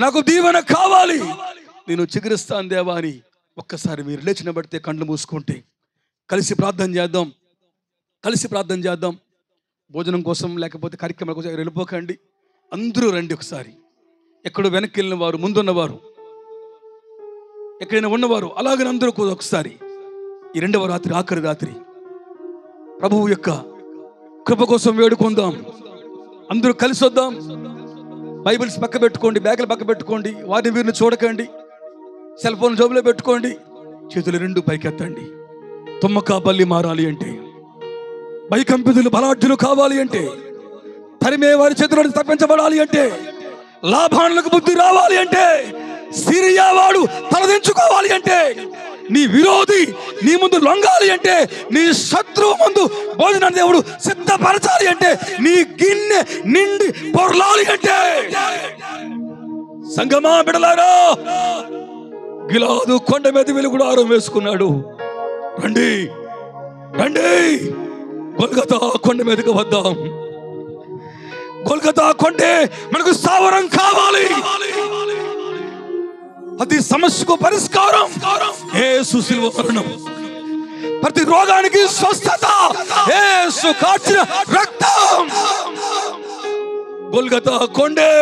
A: నాకు దీవెన కావాలి, నేను చిగురిస్తాను దేవా అని ఒక్కసారి మీరు లేచి నిలబడితే, కళ్ళు మూసుకుంటే కలిసి ప్రార్థన చేద్దాం, కలిసి ప్రార్థన చేద్దాం. భోజనం కోసం లేకపోతే కార్యక్రమాల కోసం వెళ్ళిపోకండి, అందరూ రండి. ఒకసారి ఎక్కడో వెనక్కి వెళ్ళిన వారు, ముందున్నవారు, ఎక్కడైనా ఉన్నవారు అలాగే అందరూ ఒకసారి ఈ 2వ రాత్రి, ఆఖరి రాత్రి ప్రభువు యొక్క కృప కోసం వేడుకుందాం. అందరూ కలిసి వద్దాం. బైబిల్స్ పక్క పెట్టుకోండి, బ్యాగులు పక్క పెట్టుకోండి, వారిని వీరిని చూడకండి, సెల్ ఫోన్ జోబులో పెట్టుకోండి, చేతులు 2 పైకెత్తండి. తుమ్మకాపల్లి మారాలి అంటే, భయకంపితులు బలాఢ్యులు కావాలి అంటే, తరిమే వారి చేతులను తప్పించబడాలి అంటే, లాభానులకు బుద్ధి రావాలి అంటే, సిరియా వాడు తలదించుకోవాలి అంటే, నీ విరోధి నీ ముందు లొంగాలి అంటే, నీ శత్రువు ముందు భోజనాన్ని దేవుడు సిద్ధపరచాలి అంటే, నీ గిన్నె నిండి పొర్లాలి అంటే, సంగమా బిడలారా, గిలాదు కొండ మీద వెలుగుడారం వేసుకున్నాడు. రండి రండి, గొల్గొతా కొండ మీదకి వద్దాం. గొల్గొతా కొండే మనకు స్థావరం కావాలి. ప్రతి సమస్యకు పరిష్కారం యేసు శిలువ మరణం, ప్రతి రోగానికి స్వస్థత యేసు కార్చిన రక్తం. గొల్గతా కొండే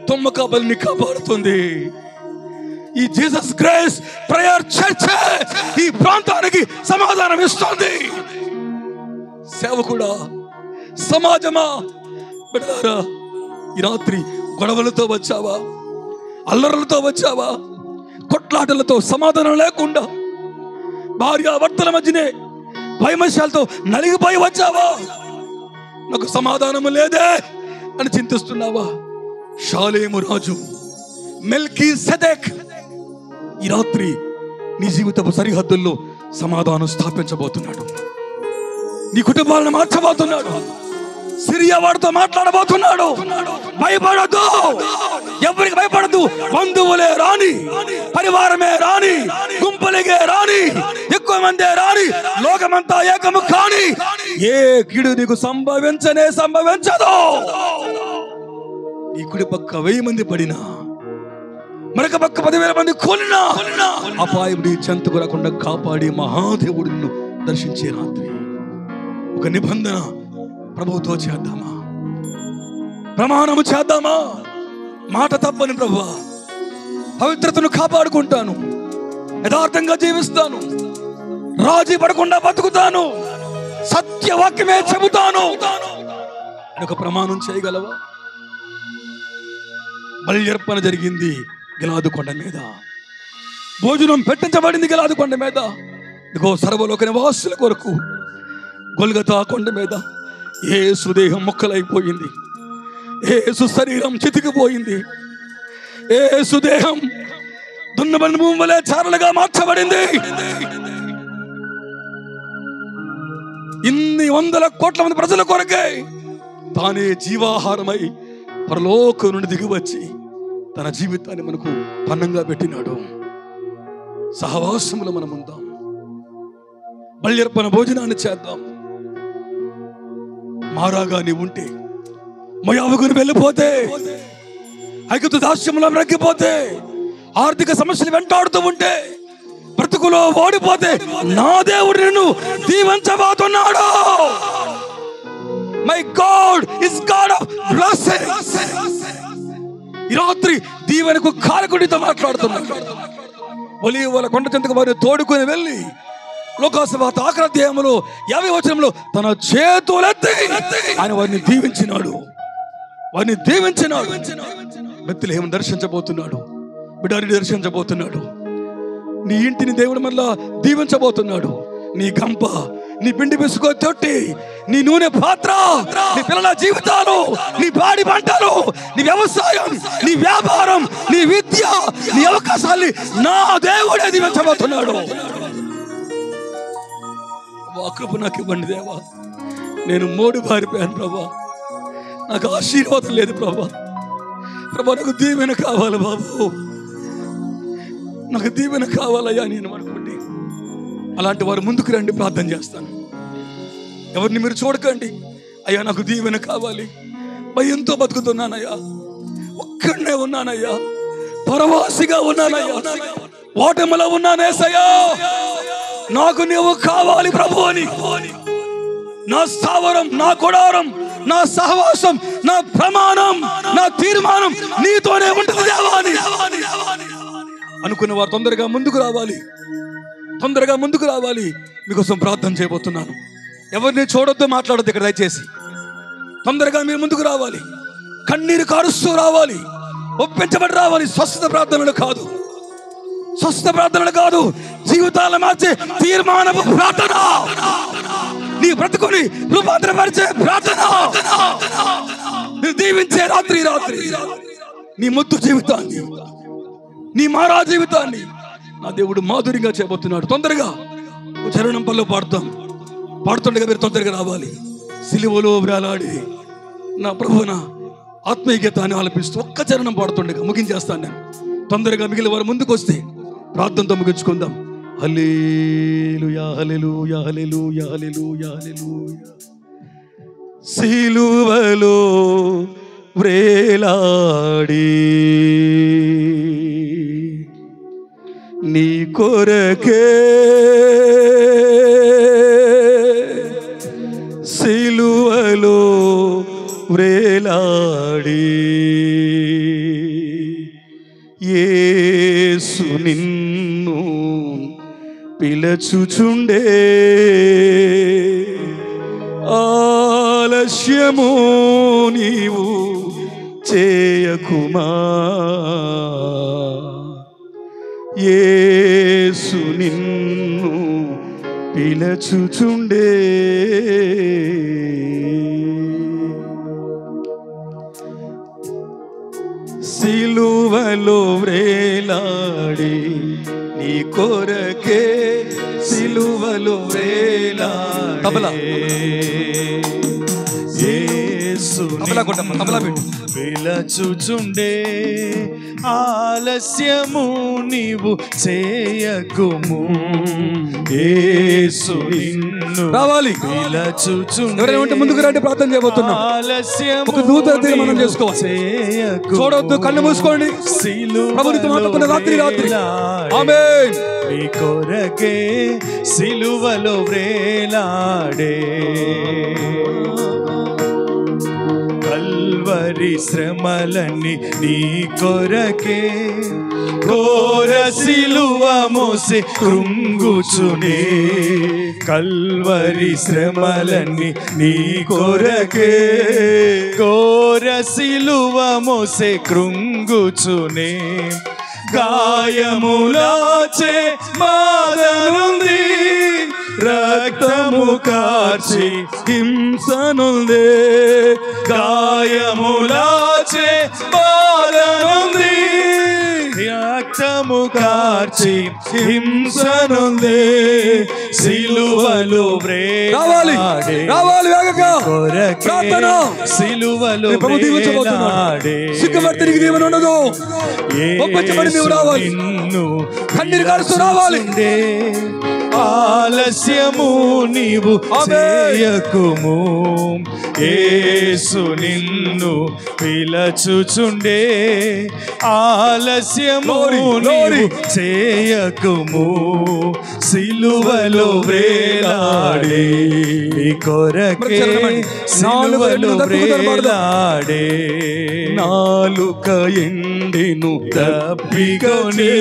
A: తుమ్మక బలిని కాపాడుతుంది. ఈ జీసస్ గ్రేస్ ప్రేయర్ చర్చ్ ఈ ప్రాంతానికి సమాధానం ఇస్తుంది. సేవకుడా, సమాజమా, బిడ్డలారా, ఈ రాత్రి గొడవలతో వచ్చావా, అల్లర్లతో వచ్చావా, కొట్లాటలతో సమాధానం లేకుండా భార్యాభర్తల మధ్యనే వైమస్యాలతో నలిగిపోయి వచ్చావా, నాకు సమాధానం లేదే అని చింతిస్తున్నావా? షాలేము రాజు మెల్కీసెదెక్ ఈ రాత్రి నీ జీవితపు సరిహద్దుల్లో సమాధానం స్థాపించబోతున్నాడు. నీ కుటుంబాలను మార్చబోతున్నాడు. సిరియా వాడితో మాట్లాడబోతున్నాడు. భయపడద్దు, ఎవరికి భయపడద్దు. బంధువులే రాని, పరివారమే రాని, గుంపులగే రాని, ఎక్కువ మందే రాని, లోకమంతా ఏకము కాని, ఏ కీడు నీకు సంభవించదు. ఈ కుడి పక్క 1000 మంది పడినా, మరొక పక్క 10,000 మంది కూలినా అపాయం నీ చెంతకు రాకుండా కాపాడి మహాదేవుడు నిన్ను దర్శించే రాత్రి. ఒక నిబంధన ప్రభువుతో చేద్దామా, ప్రమాణము చేద్దామా? మాట తప్పని ప్రభువా, పవిత్రతను కాపాడుకుంటాను, యథార్థంగా జీవిస్తాను, రాజీ పడకుండా బతుకుతాను, సత్యవాక్యమే చెబుతాను ఒక ప్రమాణం చేయగలవా? బల్యర్పణ జరిగింది గిలాదు కొండ మీద, భోజనం పెట్టించబడింది గిలాదు కొండ మీద. ఇదిగో సర్వలోక నివాసుల కొరకు గొల్గతా కొండ మీద యేసు దేహం ముక్కలైపోయింది, యేసు శరీరం చితికిపోయింది, యేసు దేహం దున్నబడిన భూమి వలె చారలుగా మార్చబడింది. ఇన్ని వందల కోట్ల మంది ప్రజల కొరకే తానే జీవాహారమై పరలోకం నుండి దిగి వచ్చి తన జీవితాన్ని మనకు పన్నంగా పెట్టినాడు. సహవాసములో మనం ఉందాం, బల్యర్పణ భోజనాన్ని చేద్దాం. మారాగా నీ ఉంటే, మోయాబుకు వెళ్ళిపోతే, ఐగుప్తు దాస్యంలో రగ్గిపోతే, ఆర్థిక సమస్యలు వెంటాడుతూ ఉంటే, బ్రతుకులో ఓడిపోతే, నా దేవుడు నిన్ను దీవించబోతున్నాడు. My God is God of blessings. ఈ రాత్రి దీవెనకు కారకుడితో మాట్లాడుతున్నాడు. ఒలీవల కొండ చెంతకు వారిని తోడుకొని వెళ్ళి లోకాసువార్త 6వ అధ్యాయములో 50వ వచనంలో తన చేతులెత్తి ఆయన వారిని దీవించినాడు. బెత్లెహేమును దర్శించబోతున్నాడు, బిడ్డని దర్శించబోతున్నాడు. నీ ఇంటిని దేవుడు మళ్ళా దీవించబోతున్నాడు. నీ గంప, నీ పిండి పిసుకో తొట్టి, నీ నూనె పాత్ర, నీ పిల్లల జీవితాలు, నీ పాడి పంటలు, నీ వ్యవసాయం, నీ వ్యాపారం, నీ విద్య, నీ అవకాశాన్ని నా దేవుడే దీవించబోతున్నాడు. కృప నాకు ఇవ్వండి దేవా. నేను మోడు బారిపోయాను ప్రభా, నాకు ఆశీర్వాదం లేదు ప్రభా. నాకు దీవెన కావాలి బాబు, నాకు దీవెన కావాలయ్యా నేను అనుకోండి. అలాంటి వారు ముందుకు రండి, ప్రార్థన చేస్తాను. ఎవరిని మీరు చూడకండి. అయ్యా నాకు దీవెన కావాలి, భయంతో బతుకుతున్నానయ్యా, ఒక్కడనే ఉన్నానయ్యా, పరవాసిగా ఉన్నానయ్యా, ఓటమిలో ఉన్నానేసయ్యా, నాకు నీవు కావాలి ప్రభు అని. నా స్థావరం, నా గుడారం, నా సహవాసం, నా ప్రమాణం, నా తీర్మానం నీతోనే ఉంటుంది దేవా అని అనుకున్న వారు తొందరగా ముందుకు రావాలి. మీకోసం ప్రార్థన చేయబోతున్నాను. ఎవరిని చూడొద్దు, మాట్లాడొద్దు ఇక్కడ దయచేసి. తొందరగా మీరు ముందుకు రావాలి, కన్నీరు కారుస్తూ రావాలి, ఒప్పించబడి రావాలి. స్వస్థత ప్రార్థనలు కాదు, జీవితాలను మార్చే తీర్మానపు ప్రార్థన, నీ బ్రతుకుని రూపాంతరపరిచే ప్రార్థన, దీవించే రాత్రి నీ ముద్దు జీవితాన్ని, నీ మారా జీవితాన్ని నా దేవుడు మాధుర్యంగా చేయబోతున్నాడు. తొందరగా చరణం పనిలో పాడుతుండగా మీరు తొందరగా రావాలి. సిలువలో వేలాడి నా ప్రభువున ఆత్మీయ గీతాన్ని ఆలపిస్తూ ఒక్క చరణం పాడుతుండగా ముగించేస్తాను నేను. తొందరగా మిగిలిన వారు ముందుకు వస్తే ప్రార్థనతో ముగించుకుందాం. హల్లెలూయా హల్లెలూయా హల్లెలూయా హల్లెలూయా హల్లెలూయా. సిలువలో వ్రేలాడి నీ కొరకే వ్రేలాడి యేసు నిన్ను పిలచుచుండే ఆలస్యము నీవు చేయకుమా యేసు నిన్ను పిలచుచుండే సిలువలో వ్రేలాడి నీ కొరకే సిలువలో వ్రేలాడి యేసు పిలచుచుండే ఆలస్యము నీవు చేయకుము యేసు నిన్ను రావాలి పిలచుచుండే ముందుకు రండి ప్రార్థన చేయబోతున్నాం ఆలస్యము ఒక దూత తీర్మానం చేసుకోవాలి చూడొద్దు కళ్ళు మూసుకోండి ప్రభునితో మాట్లాడుతున్న రాత్రి ఆమేన్ నీ కొరకే సిలువలో వ్రేలాడే కల్వరి శ్రమలన్నీ నీ కొరకే ఘోర సిలువ మోసే కృంగుచునే కల్వరి శ్రమలన్నీ నీ కొరకే ఘోర సిలువ మోసే కృంగుచునే గాయములాచే బాధనుంది రక్తము కార్చి హింసనుందే గాయములాచే బాధనుంది రక్తము కార్చి హింసనుందే సిలువలో వ్రేలాడే రావాలి వేగంగా ప్రార్థన సిలువలో వ్రేలాడే సిగ్గవర్తనికి దీవెన ఉండదు ఒప్పచెప్పని నీవు రావాలి నిన్ను కన్నీరు కారుస్తూ రావాలి ఆలస్యము నీవు చేయకుము యేసు నిన్ను పిలచుచుండే ఆలస్యము నీవు చేయకుము సిలువలో వ్రేలాడే నీ కొరకే సిలువలో వ్రేలాడే నాలుక ఎండెను తప్పికొని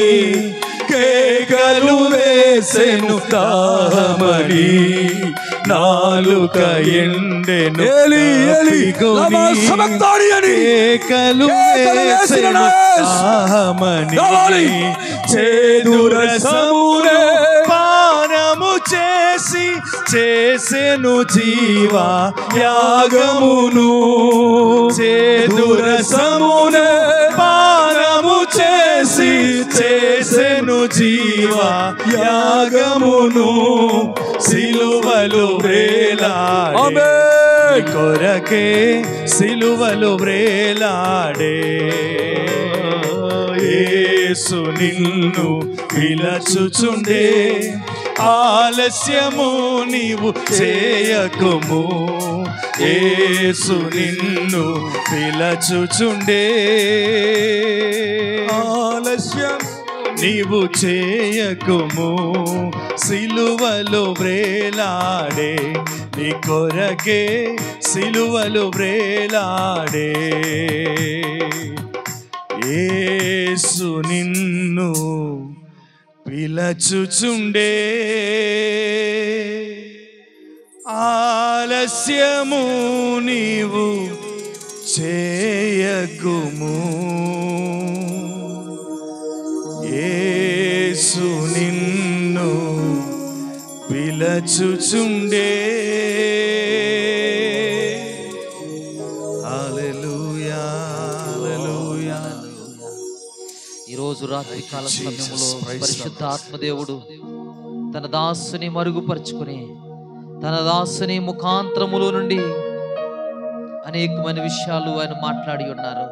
A: కేకలు వేసెను దాహమని నాలుక ఎండెను కేకలు వేసెను దాహమని చేదు రసమునే పానము చేసి చేసెను జీవా యాగమును చేదు రసమునే పానము చేసి చేసెను జీవా యాగమును సిలువలో వ్రేలాడే కొరకే సిలువలో వ్రేలాడే యేసు నిన్ను పిలచుచుండే ఆలస్యము నీవు చేయకుము యేసు నిన్ను పిలచుచుండే ఆలస్యం నీవు చేయకుము సిలువలో వ్రేలాడే నీ కొరకే సిలువలో వ్రేలాడే యేసు నిన్ను పిలచుచుండే ఆలస్యము నీవు చేయకుము యేసు నిన్ను పిలచుచుండే హల్లెలూయా హల్లెలూయా.
B: ఈరోజు రాత్రి కాల సమయంలో పరిశుద్ధ ఆత్మదేవుడు తన దాసుని మరుగుపరుచుకుని తన దాసుని ముఖాంతరములో నుండి అనేకమైన విషయాలు ఆయన మాట్లాడి ఉన్నారు.